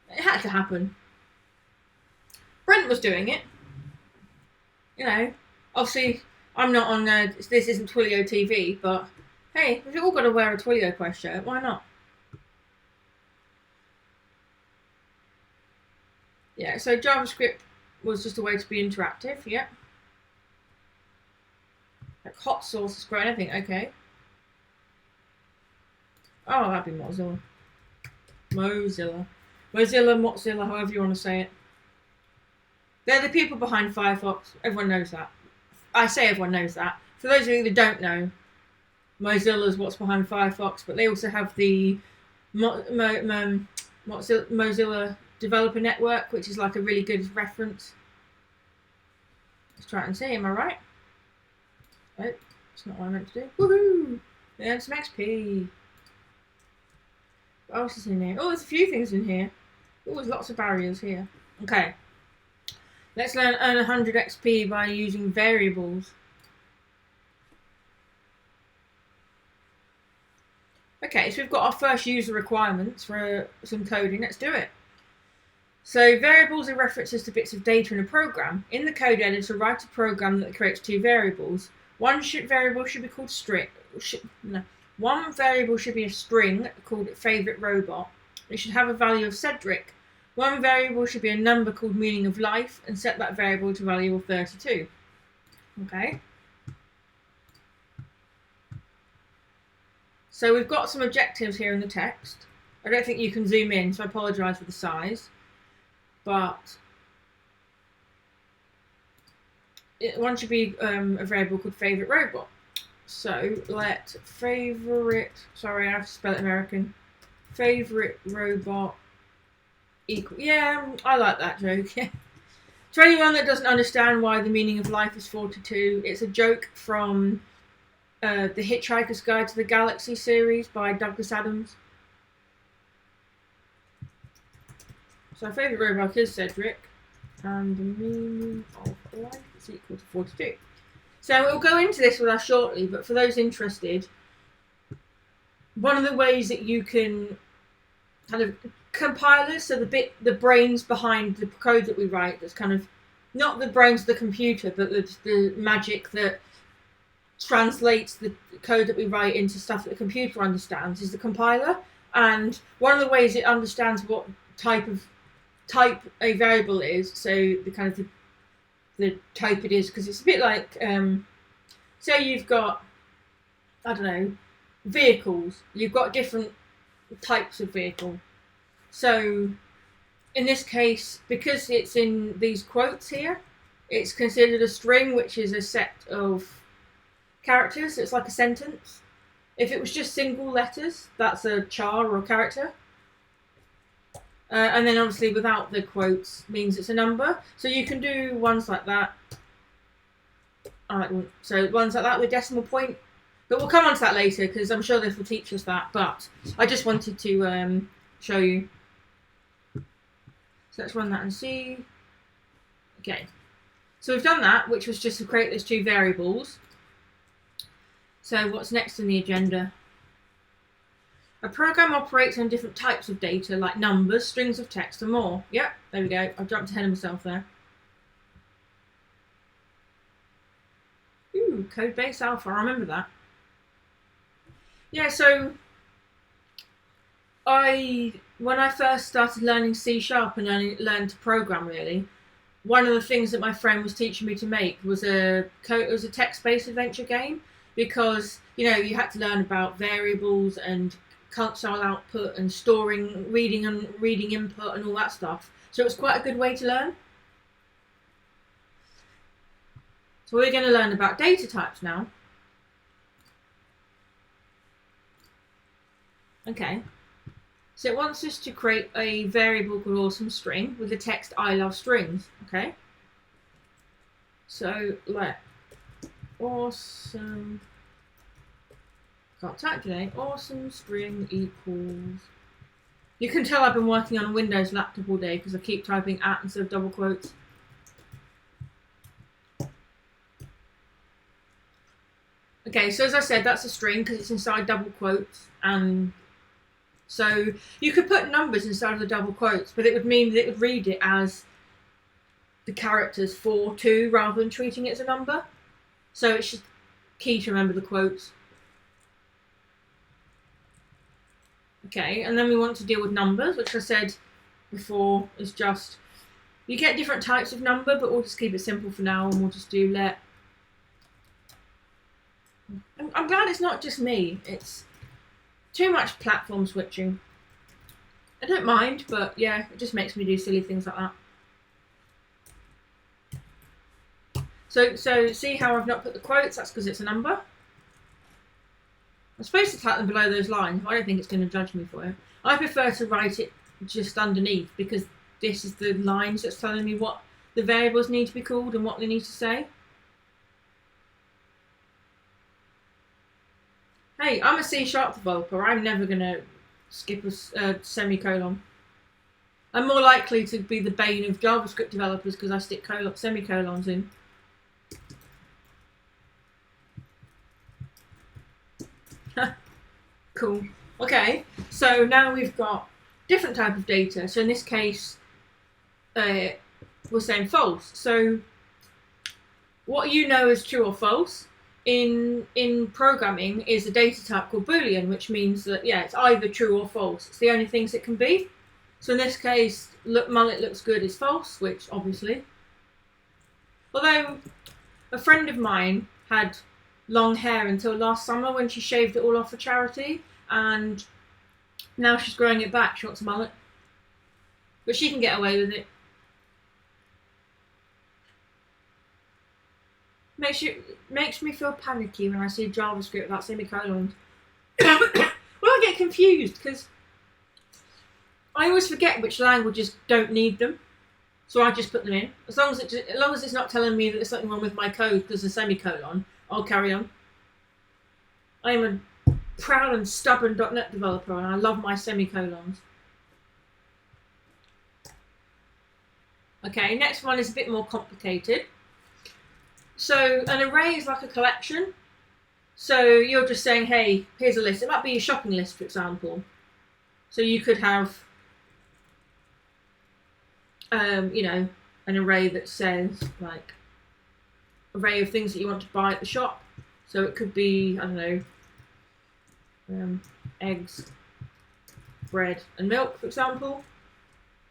It had to happen. Brent was doing it. You know, obviously, I'm not on, this isn't Twilio TV, but hey, we've all got to wear a TwilioQuest shirt. Why not? Yeah, so JavaScript was just a way to be interactive, yeah. Like hot sauce is great, anything, okay. Oh, that'd be Mozilla. Mozilla, however you want to say it. They're the people behind Firefox. Everyone knows that. I say everyone knows that. For those of you that don't know, Mozilla is what's behind Firefox, but they also have the Mozilla Developer Network, which is like a really good reference. Let's try it and see, am I right? Oh, that's not what I meant to do. Woohoo! Learn some XP. What else is in here? Oh, there's a few things in here. Oh, there's lots of barriers here. Okay. Let's earn 100 XP by using variables. Okay, so we've got our first user requirements for some coding. Let's do it. So variables are references to bits of data in a program. In the code editor, write a program that creates two variables. One variable should be called string. One variable should be a string called favorite robot. It should have a value of Cedric. One variable should be a number called meaning of life and set that variable to value of 32. Okay. So we've got some objectives here in the text. I don't think you can zoom in, so I apologise for the size. But one should be a variable called favorite robot. So let favorite, sorry, I have to spell it American. Favorite robot equal, yeah, I like that joke, yeah. To anyone that doesn't understand why the meaning of life is 42, it's a joke from The Hitchhiker's Guide to the Galaxy series by Douglas Adams. So our favourite robot is Cedric, and the meaning of life is equal to 42. So we'll go into this with us shortly, but for those interested, one of the ways that you can kind of compilers, so the brains behind the code that we write, that's kind of not the brains of the computer, but the magic that translates the code that we write into stuff that the computer understands, is the compiler. And one of the ways it understands what type a variable is, so the kind of the type it is, because it's a bit like, say you've got, I don't know, vehicles. You've got different types of vehicle. So in this case, because it's in these quotes here, it's considered a string, which is a set of characters. It's like a sentence. If it was just single letters, that's a char or a character. And then obviously without the quotes means it's a number. So you can do ones like that. Alright, so ones like that with decimal point. But we'll come on to that later, because I'm sure this will teach us that. But I just wanted to show you. So let's run that and see. Okay. So we've done that, which was just to create those two variables. So what's next in the agenda? A program operates on different types of data, like numbers, strings of text, and more. Yep, there we go. I've jumped ahead of myself there. Ooh, Codebase Alpha. I remember that. Yeah, so when I first started learning C# and learned to program, really, one of the things that my friend was teaching me to make was a text-based adventure game, because you had to learn about variables and console output and storing, reading input and all that stuff. So it was quite a good way to learn. So we're going to learn about data types now. Okay. So it wants us to create a variable called awesome string with the text I love strings. Okay. So let awesome, can't type today, awesome string equals, you can tell I've been working on a Windows laptop all day because I keep typing at instead of double quotes. Okay, so as I said, that's a string because it's inside double quotes, and so you could put numbers inside of the double quotes, but it would mean that it would read it as the characters 4, 2, rather than treating it as a number. So it's just key to remember the quotes. Okay, and then we want to deal with numbers, which I said before is just, you get different types of number, but we'll just keep it simple for now, and we'll just do let. I'm glad it's not just me. It's too much platform switching. I don't mind, but yeah, it just makes me do silly things like that. So see how I've not put the quotes? That's because it's a number. I'm supposed to type them below those lines, but I don't think it's going to judge me for it. I prefer to write it just underneath, because this is the lines that's telling me what the variables need to be called and what they need to say. Hey, I'm a C# developer. I'm never going to skip a semicolon. I'm more likely to be the bane of JavaScript developers because I stick semicolons in. Cool. Okay, so now we've got different type of data. So in this case, we're saying false. So what you know as true or false in programming is a data type called Boolean, which means that, yeah, it's either true or false. It's the only things it can be. So in this case, mullet looks good is false, which obviously. Although a friend of mine had long hair until last summer when she shaved it all off for charity, and now she's growing it back. She wants a mullet, but she can get away with it. Makes me feel panicky when I see JavaScript without semicolons. Well, I get confused because I always forget which languages don't need them, so I just put them in. As long as it's not telling me that there's something wrong with my code because of a semicolon, I'll carry on. I'm a proud and stubborn .NET developer, and I love my semicolons. Okay, next one is a bit more complicated. So an array is like a collection. So you're just saying, hey, here's a list. It might be a shopping list, for example. So you could have, an array that says, like, array of things that you want to buy at the shop. So it could be, I don't know, eggs, bread, and milk, for example.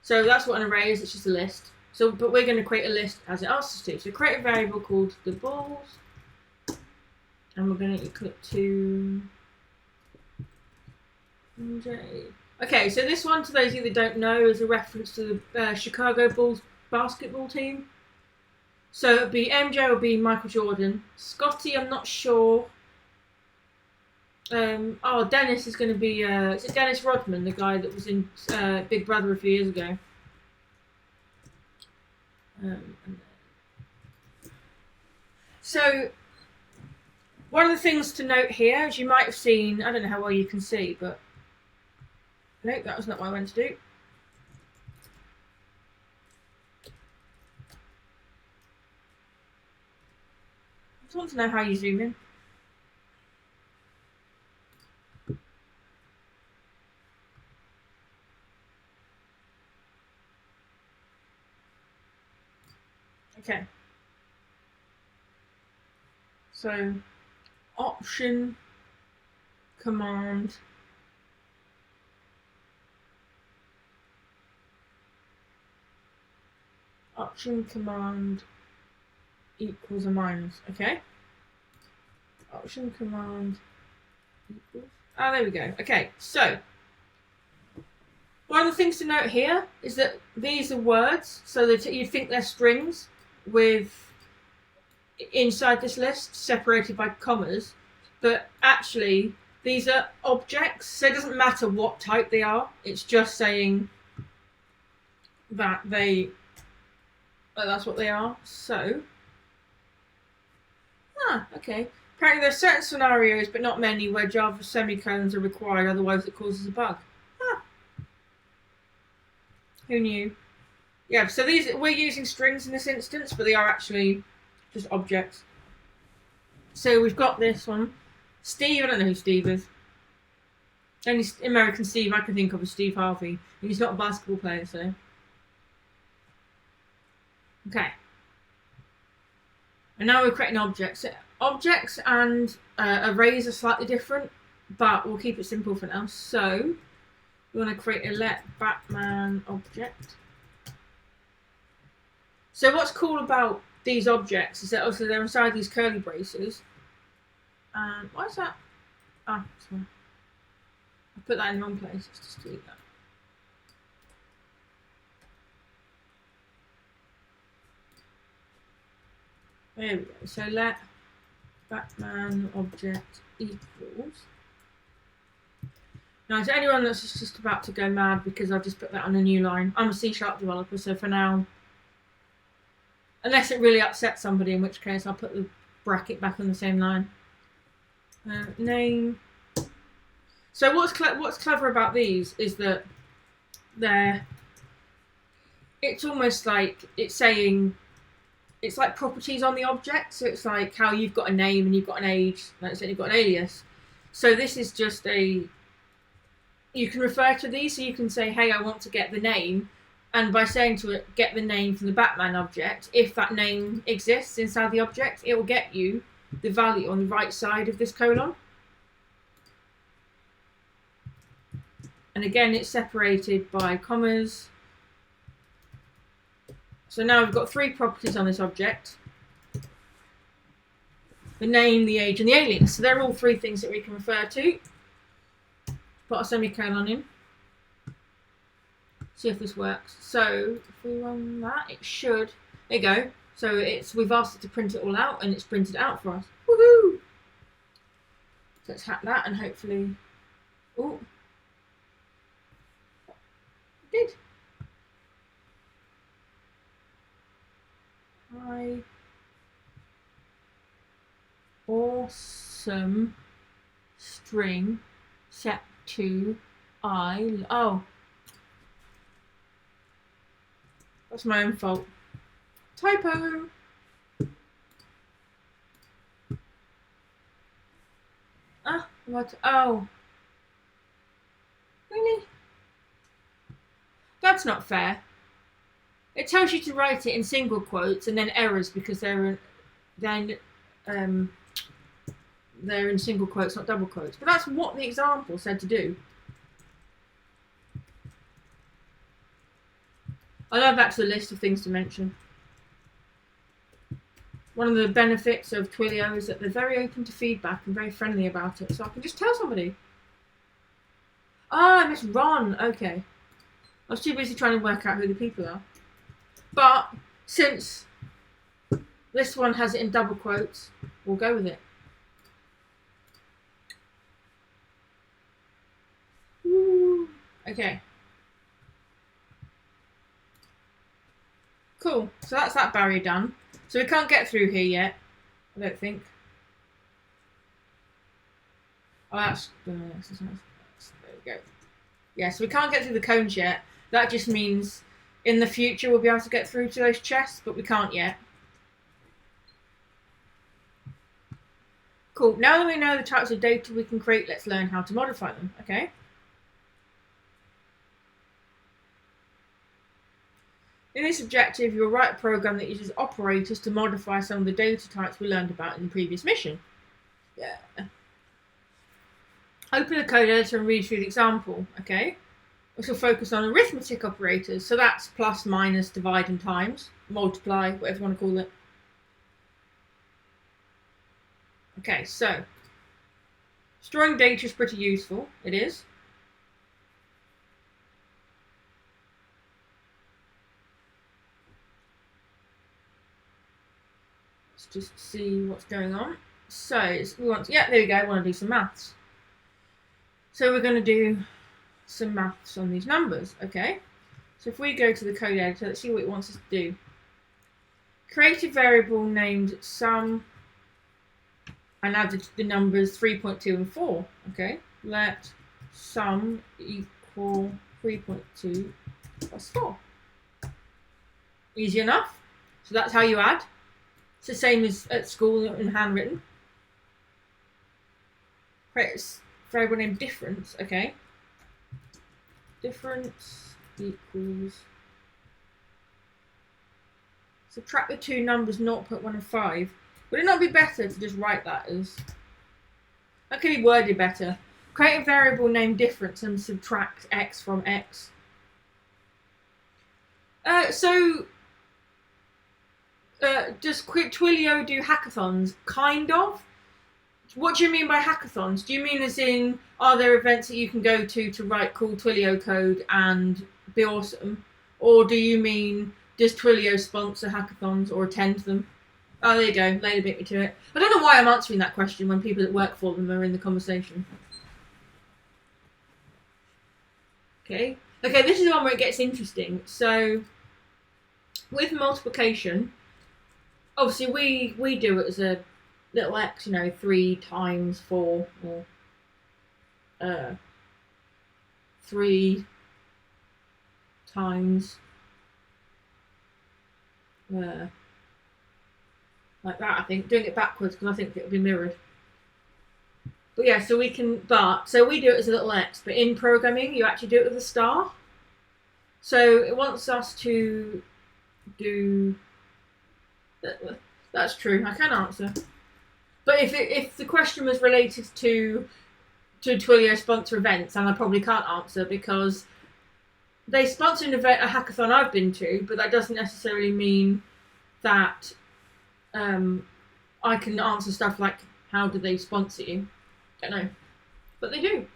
So that's what an array is. It's just a list. So, but we're going to create a list as it asks us to. So create a variable called the balls, and we're going to click to MJ. Okay, so this one, to those of you that don't know, is a reference to the Chicago Bulls basketball team. So it'll be MJ will be Michael Jordan. Scotty, I'm not sure. Dennis is going to be. Is it Dennis Rodman, the guy that was in Big Brother a few years ago? So one of the things to note here, as you might have seen, I don't know how well you can see, but no, that was not what I went to do. I just want to know how you zoom in. Okay. So, Option, Command, equals a minus. Okay. Option, Command, equals. Ah, there we go. Okay, so one of the things to note here is that these are words, so that you think they're strings with inside this list separated by commas, but actually these are objects, so it doesn't matter what type they are. It's just saying that that's what they are. So okay. Apparently there's certain scenarios, but not many, where Java semicolons are required, otherwise it causes a bug. Who knew? Yeah, so we're using strings in this instance, but they are actually just objects. So we've got this one. Steve, I don't know who Steve is. Only American Steve I can think of is Steve Harvey. And he's not a basketball player, so. Okay. And now we're creating objects. Objects and arrays are slightly different, but we'll keep it simple for now. So we want to create a let Batman object. So what's cool about these objects is that also they're inside these curly braces. And why is that? Sorry. I put that in the wrong place. Let's just delete that. There we go. So let Batman object equals. Now, to anyone that's just about to go mad because I've just put that on a new line, I'm a C# developer, so for now, unless it really upsets somebody, in which case I'll put the bracket back on the same line. Name. So what's clever about these is that it's almost like it's saying, it's like properties on the object. So it's like how you've got a name and you've got an age, and you've got an alias. So this is just you can refer to these, so you can say, hey, I want to get the name. And by saying to it, get the name from the Batman object, if that name exists inside the object, it will get you the value on the right side of this colon. And again, it's separated by commas. So now we've got 3 properties on this object. The name, the age, and the alias. So they're all 3 things that we can refer to. Put a semicolon in. See if this works. So if we run that, it should. There you go. So we've asked it to print it all out, and it's printed it out for us. Woohoo! So let's hack that, and hopefully, it did. Hi. Awesome string set to that's my own fault. Typo. What? Oh. Really? That's not fair. It tells you to write it in single quotes and then errors because they're in single quotes, not double quotes. But that's what the example said to do. I'll go back to the list of things to mention. One of the benefits of Twilio is that they're very open to feedback and very friendly about it, so I can just tell somebody. Ah, I missed Ron. Okay. I was too busy trying to work out who the people are. But since this one has it in double quotes, we'll go with it. Woo. Okay. Cool. So that's that barrier done. So we can't get through here yet, I don't think. Oh, that's there we go. Yeah, so we can't get through the cones yet. That just means in the future we'll be able to get through to those chests, but we can't yet. Cool. Now that we know the types of data we can create, let's learn how to modify them, okay? In this objective, you'll write a program that uses operators to modify some of the data types we learned about in the previous mission. Yeah. Open the code editor and read through the example, okay? Which will focus on arithmetic operators, so that's plus, minus, divide and times, multiply, whatever you want to call it. Okay, so storing data is pretty useful, it is. Let's just see what's going on. So we want to, yeah, there we go, I want to do some maths. So we're going to do some maths on these numbers, okay? So if we go to the code editor, let's see what it wants us to do. Create a variable named sum and add the numbers 3.2 and 4, okay? Let sum equal 3.2 plus 4. Easy enough. So that's how you add. It's the same as at school in handwritten. Create a variable named difference, okay? Difference equals, subtract the two numbers 0.1 and 5. Would it not be better to just write that as, that could be worded better. Create a variable named difference and subtract x from x. Does Twilio do hackathons? Kind of. What do you mean by hackathons? Do you mean as in, are there events that you can go to write cool Twilio code and be awesome? Or do you mean, does Twilio sponsor hackathons or attend them? Oh, there you go. Later beat me to it. I don't know why I'm answering that question when people that work for them are in the conversation. Okay, this is the one where it gets interesting. So, with multiplication, obviously we do it as a little x, 3 times 4, or 3 times like that, I think. Doing it backwards because I think it'll be mirrored. But yeah, so we can, so we do it as a little x, but in programming you actually do it with a star. So it wants us to do, that's true, I can answer. But if the question was related to Twilio sponsor events, and I probably can't answer because they sponsor an event, a hackathon I've been to, but that doesn't necessarily mean that I can answer stuff like, how do they sponsor you? Don't know, but they do.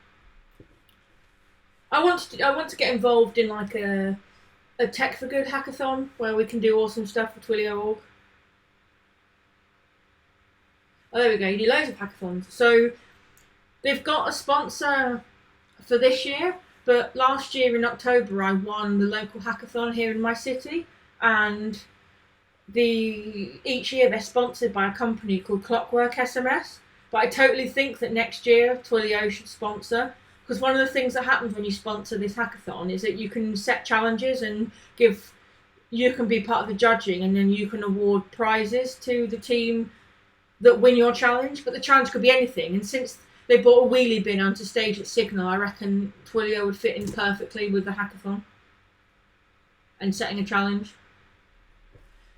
I want to get involved in like a Tech for Good hackathon where we can do awesome stuff for Twilio.org. Oh, there we go. You do loads of hackathons. So they've got a sponsor for this year, but last year in October I won the local hackathon here in my city, and each year they're sponsored by a company called Clockwork SMS. But I totally think that next year Twilio should sponsor, because one of the things that happens when you sponsor this hackathon is that you can set challenges and you can be part of the judging, and then you can award prizes to the team that win your challenge. But the challenge could be anything, and since they brought a wheelie bin onto stage at Signal, I reckon Twilio would fit in perfectly with the hackathon and setting a challenge.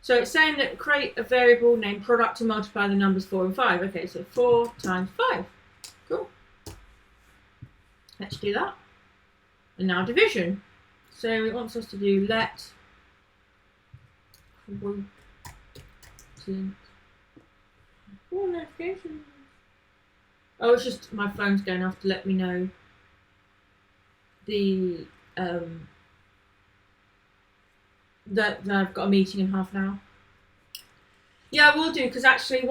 So it's saying that create a variable named product to multiply the numbers 4 and 5. Okay, so 4 times 5. Cool. Let's do that. And now division. So it wants us to do let Oh, notifications. Oh, it's just my phone's going off to let me know the that I've got a meeting in half an hour. Yeah, I will do, because actually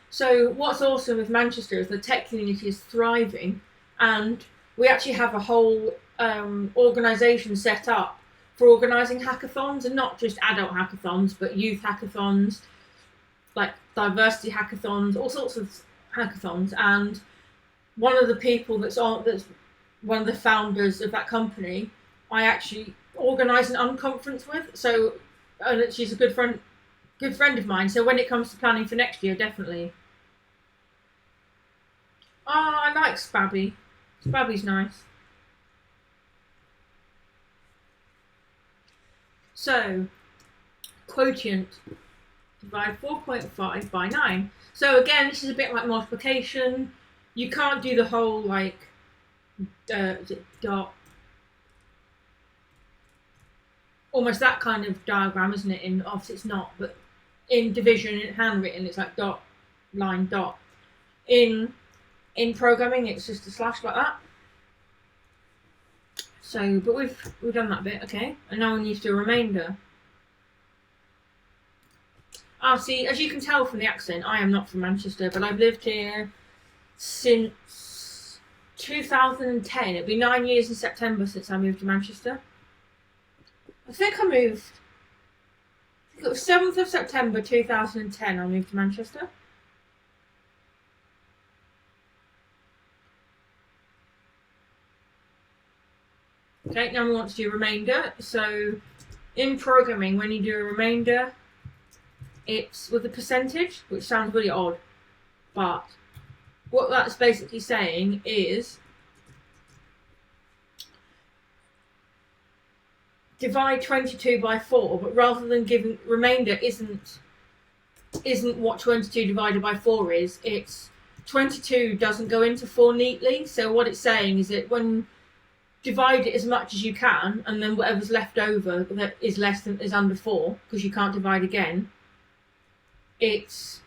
so what's awesome with Manchester is the tech community is thriving, and we actually have a whole organisation set up for organising hackathons, and not just adult hackathons, but youth hackathons, like diversity hackathons, all sorts of hackathons. And one of the people that's one of the founders of that company, I actually organise an unconference with. So she's a good friend of mine. So when it comes to planning for next year, definitely. Oh, I like Spabby. Spabby's nice. So, quotient, divide 4.5 by 9. So again, this is a bit like multiplication. You can't do the whole like dot, almost that kind of diagram, isn't it? In Office it's not, but in division, in handwritten, it's like dot, line, dot. In programming, it's just a slash like that. So, but we've done that bit, okay? And now we need to do a remainder. See, as you can tell from the accent, I am not from Manchester, but I've lived here since 2010. It'll be 9 years in September since I moved to Manchester. I think it was 7th of September 2010 I moved to Manchester. Okay, now we want to do remainder. So in programming, when you do a remainder, it's with a percentage, which sounds really odd, but what that's basically saying is divide 22 by 4, but rather than giving remainder isn't what 22 divided by 4 is. It's 22 doesn't go into 4 neatly. So what it's saying is that when divide it as much as you can, and then whatever's left over that is is under 4, because you can't divide again. It's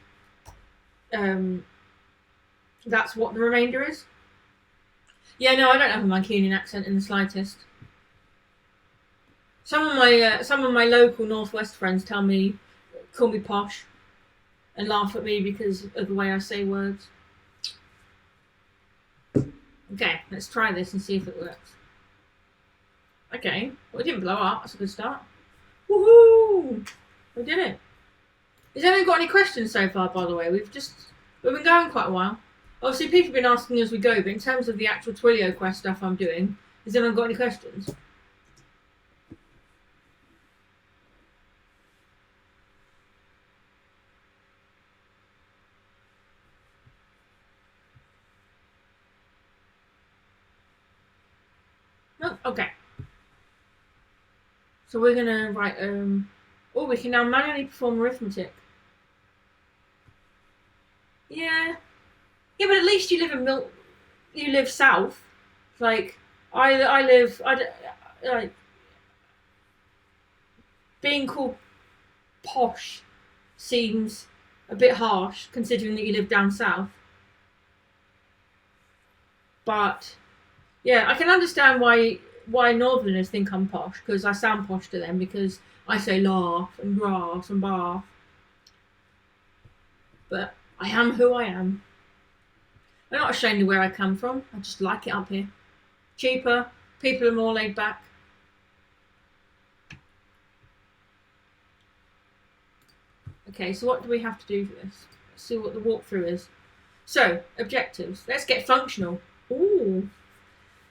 that's what the remainder is. Yeah, no, I don't have a Mancunian accent in the slightest. Some of my local Northwest friends call me posh, and laugh at me because of the way I say words. Okay, let's try this and see if it works. Okay, well, it didn't blow up. That's a good start. Woohoo! We did it. Has anyone got any questions so far, by the way? We've been going quite a while. Obviously, people have been asking as we go, but in terms of the actual TwilioQuest stuff I'm doing, has anyone got any questions? No? Okay. So we're going to write, we can now manually perform arithmetic. Yeah. Yeah, but at least you live south. Like, like, being called posh seems a bit harsh, considering that you live down south. But, yeah, I can understand why Northerners think I'm posh, because I sound posh to them, because I say laugh and grass and bath. But I am who I am. I'm not ashamed of where I come from. I just like it up here. Cheaper, people are more laid back. Okay, so what do we have to do for this? Let's see what the walkthrough is. So, objectives. Let's get functional. Ooh.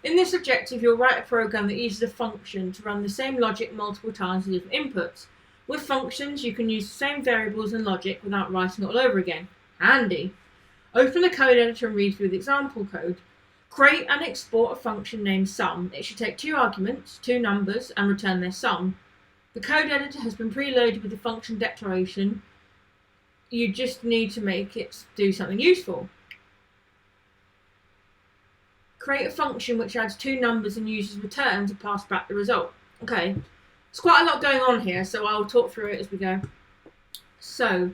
In this objective, you'll write a program that uses a function to run the same logic multiple times with different inputs. With functions, you can use the same variables and logic without writing it all over again. Handy. Open the code editor and read through the example code. Create and export a function named sum. It should take 2 arguments, 2 numbers, and return their sum. The code editor has been preloaded with the function declaration. You just need to make it do something useful. Create a function which adds 2 numbers and uses return to pass back the result. Okay, There's quite a lot going on here, so I'll talk through it as we go. So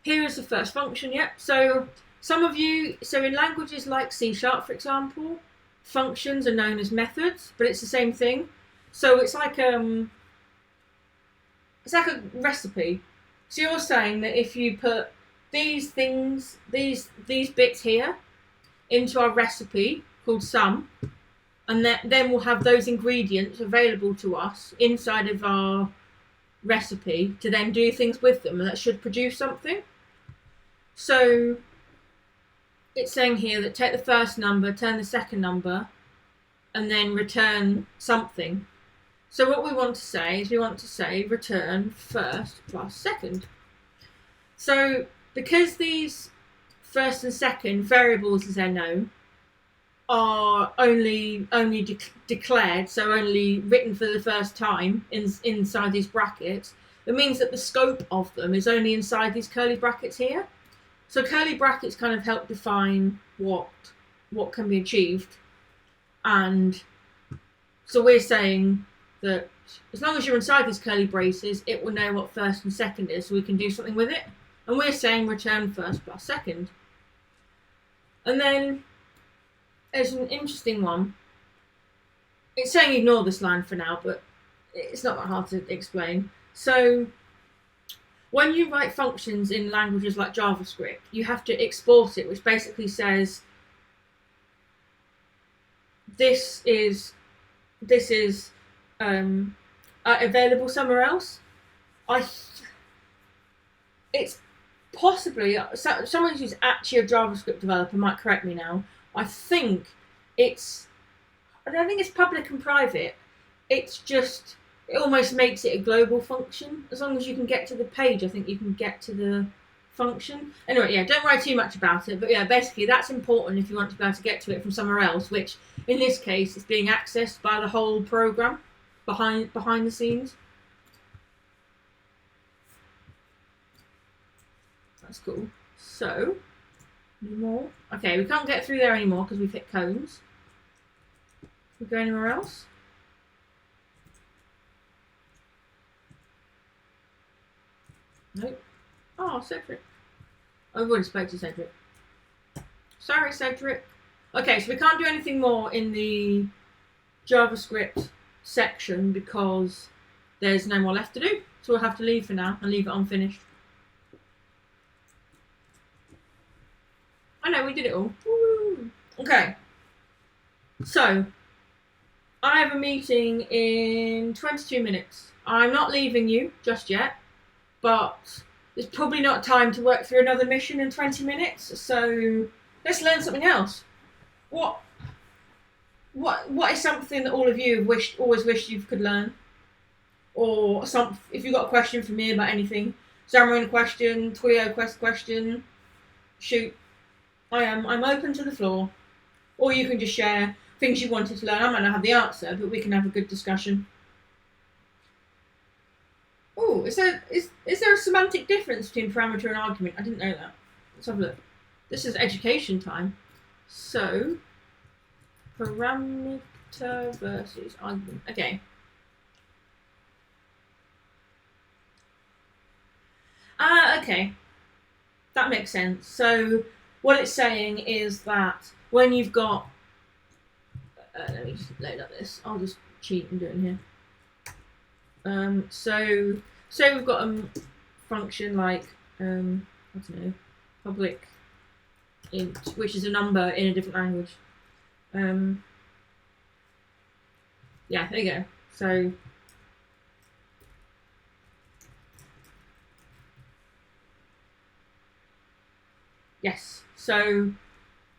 here is the first function. Yep. So some of you, so in languages like C#, for example, functions are known as methods, but it's the same thing. So it's like a recipe. So you're saying that if you put these things, these bits here, into our recipe called sum, and then we'll have those ingredients available to us inside of our recipe to then do things with them, and that should produce something. So it's saying here that take the first number, turn the second number, and then return something. So what we want to say is we want to say return first plus second. So because these first and second variables, as they're known, are only declared, so only written for the first time inside these brackets, it means that the scope of them is only inside these curly brackets here. So curly brackets kind of help define what can be achieved. And so we're saying that as long as you're inside these curly braces, it will know what first and second is, so we can do something with it. And we're saying return first plus second. And then there's an interesting one. It's saying ignore this line for now, but it's not that hard to explain. So when you write functions in languages like JavaScript, you have to export it, which basically says this is available somewhere else. It's possibly someone who's actually a JavaScript developer might correct me now. I don't think it's public and private. It's just, it almost makes it a global function. As long as you can get to the page, I think you can get to the function. Anyway, yeah, don't worry too much about it. But yeah, basically that's important if you want to be able to get to it from somewhere else, which in this case is being accessed by the whole program behind the scenes. That's cool. So, any more? Okay, we can't get through there anymore because we've hit cones. Can we go anywhere else? Nope. Oh, Cedric. I've already spoke to Cedric. Sorry, Cedric. Okay, so we can't do anything more in the JavaScript section because there's no more left to do. So we'll have to leave for now and leave it unfinished. I know, we did it all. Woo. Okay. So, I have a meeting in 22 minutes. I'm not leaving you just yet, but there's probably not time to work through another mission in 20 minutes, so let's learn something else. What is something that all of you have always wished you could learn? Or if you've got a question for me about anything, Xamarin question, TwilioQuest question, shoot. I'm open to the floor. Or you can just share things you wanted to learn. I might not have the answer, but we can have a good discussion. Oh, is there a semantic difference between parameter and argument? I didn't know that. Let's have a look. This is education time. So, parameter versus argument. Okay. Okay. That makes sense. So, what it's saying is that when you've got... let me just load up this. I'll just cheat and do it in here. So we've got a function like, I don't know, public int, which is a number in a different language. Yeah, there you go. So yes. So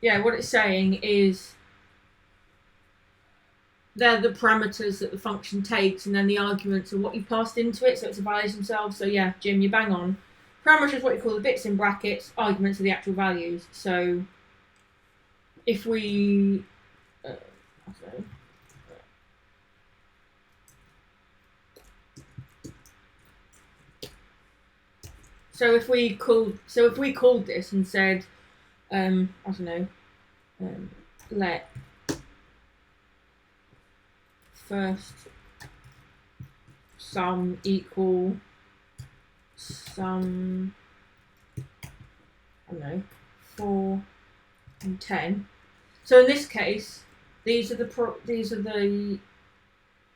yeah, what it's saying is they're the parameters that the function takes, and then the arguments are what you passed into it, so it's the values themselves. So yeah, Jim, you bang on. Parameters is what you call the bits in brackets, arguments are the actual values. So if we... So if we called this and said, I don't know, let first sum equal sum, I don't know, 4 and 10. So in this case, these are the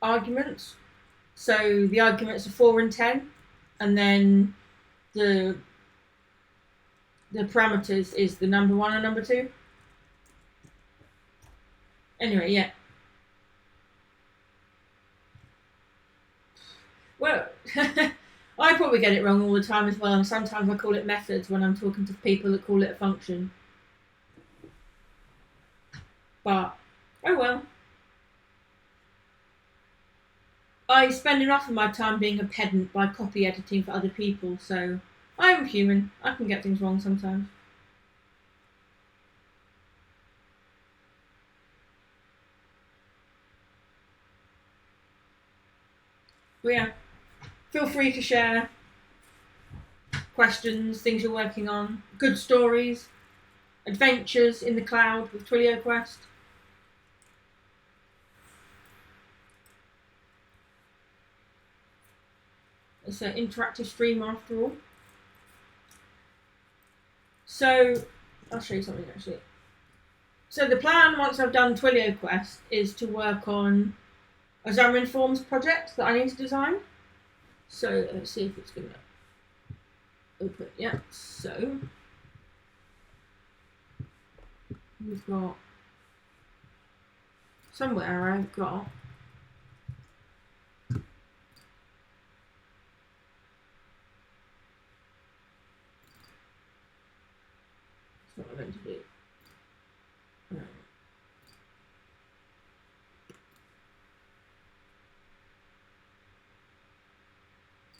arguments. So the arguments are 4 and 10, and then the parameters is the number 1 and number 2. Anyway, yeah. Well, I probably get it wrong all the time as well, and sometimes I call it methods when I'm talking to people that call it a function. But, oh well. I spend enough of my time being a pedant by copy editing for other people, so I'm human. I can get things wrong sometimes. But yeah, feel free to share questions, things you're working on, good stories, adventures in the cloud with TwilioQuest. It's an interactive stream after all. So, I'll show you something actually. So the plan, once I've done TwilioQuest, is to work on a Xamarin Forms project that I need to design. So let's see if it's going to open. Yeah, so we've got somewhere I've got what I'm going to do.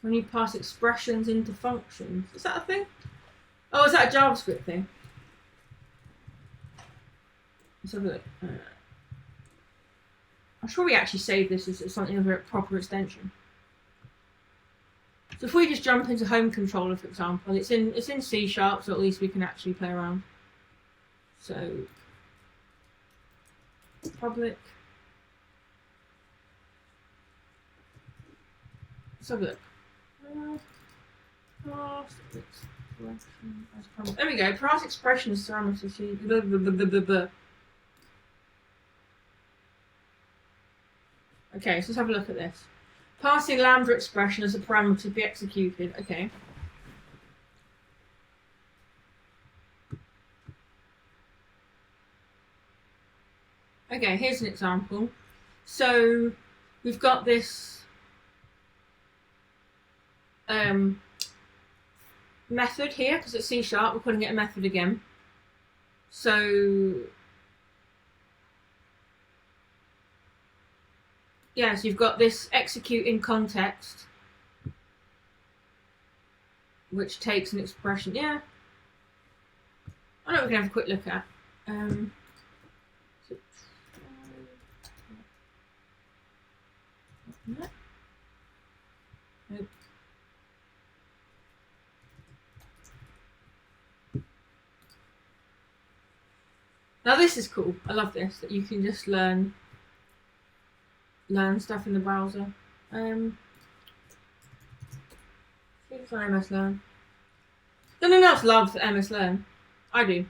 When you pass expressions into functions. Is that a thing? Oh, is that a JavaScript thing? Let's have a look. I'm sure we actually saved this as something of a proper extension. So if we just jump into home controller, for example, it's in C#, so at least we can actually play around. So public. Let's have a look. There we go. Pass expression is parameter. Okay, so let's have a look at this. Passing lambda expression as a parameter to be executed. Okay. Okay, here's an example. So we've got this method here, because it's C#, we're calling it a method again. So yeah, so you've got this execute in context, which takes an expression. Yeah, I know we can have a quick look at. Nope. Now this is cool. I love this, that you can just learn stuff in the browser. It's on MS Learn. No one else loves MS Learn. I do.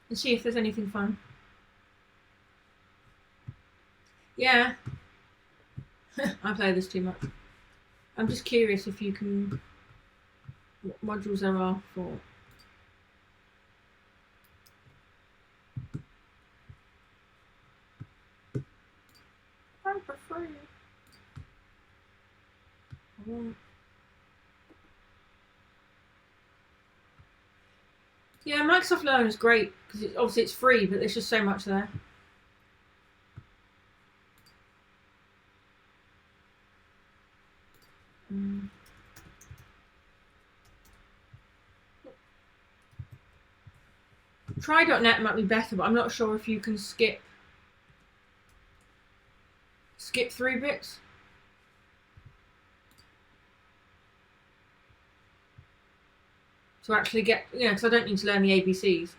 Let's see if there's anything fun. Yeah. I play this too much. I'm just curious if you can... what modules there are for... I'm for free. I won't. Yeah, Microsoft Learn is great because obviously it's free, but there's just so much there. Try.net might be better, but I'm not sure if you can skip through bits. to actually get, because I don't need to learn the ABCs.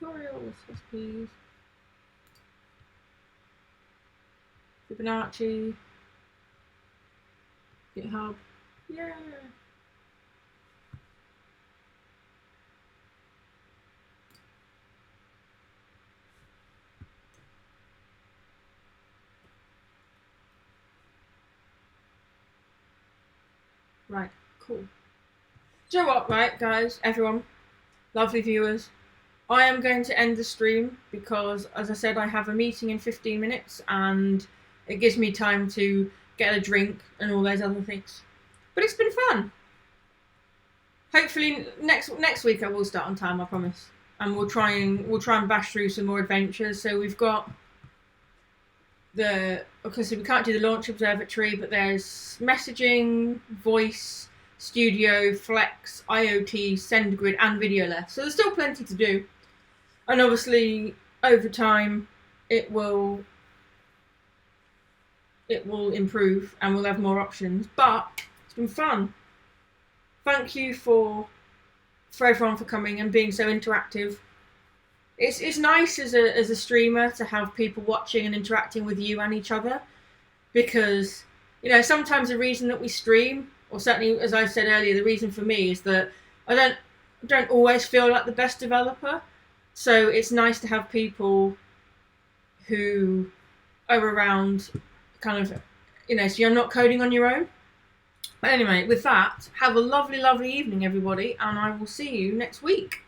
Tutorials, yes please. Fibonacci. GitHub. Yeah. Right, cool. Do you know what, right, guys, everyone, lovely viewers, I am going to end the stream because, as I said, I have a meeting in 15 minutes and it gives me time to get a drink and all those other things. But it's been fun. Hopefully next week I will start on time, I promise. And we'll try and bash through some more adventures. So we've got so we can't do the launch observatory, but there's messaging, voice, studio, flex, IoT, SendGrid, and video left. So there's still plenty to do. And obviously, over time, it will improve and we'll have more options. But it's been fun. Thank you for everyone for coming and being so interactive. It's nice as a streamer to have people watching and interacting with you and each other, because sometimes the reason that we stream, or certainly as I said earlier, the reason for me is that I don't always feel like the best developer. So it's nice to have people who are around, kind of, so you're not coding on your own. But anyway, with that, have a lovely, lovely evening, everybody, and I will see you next week.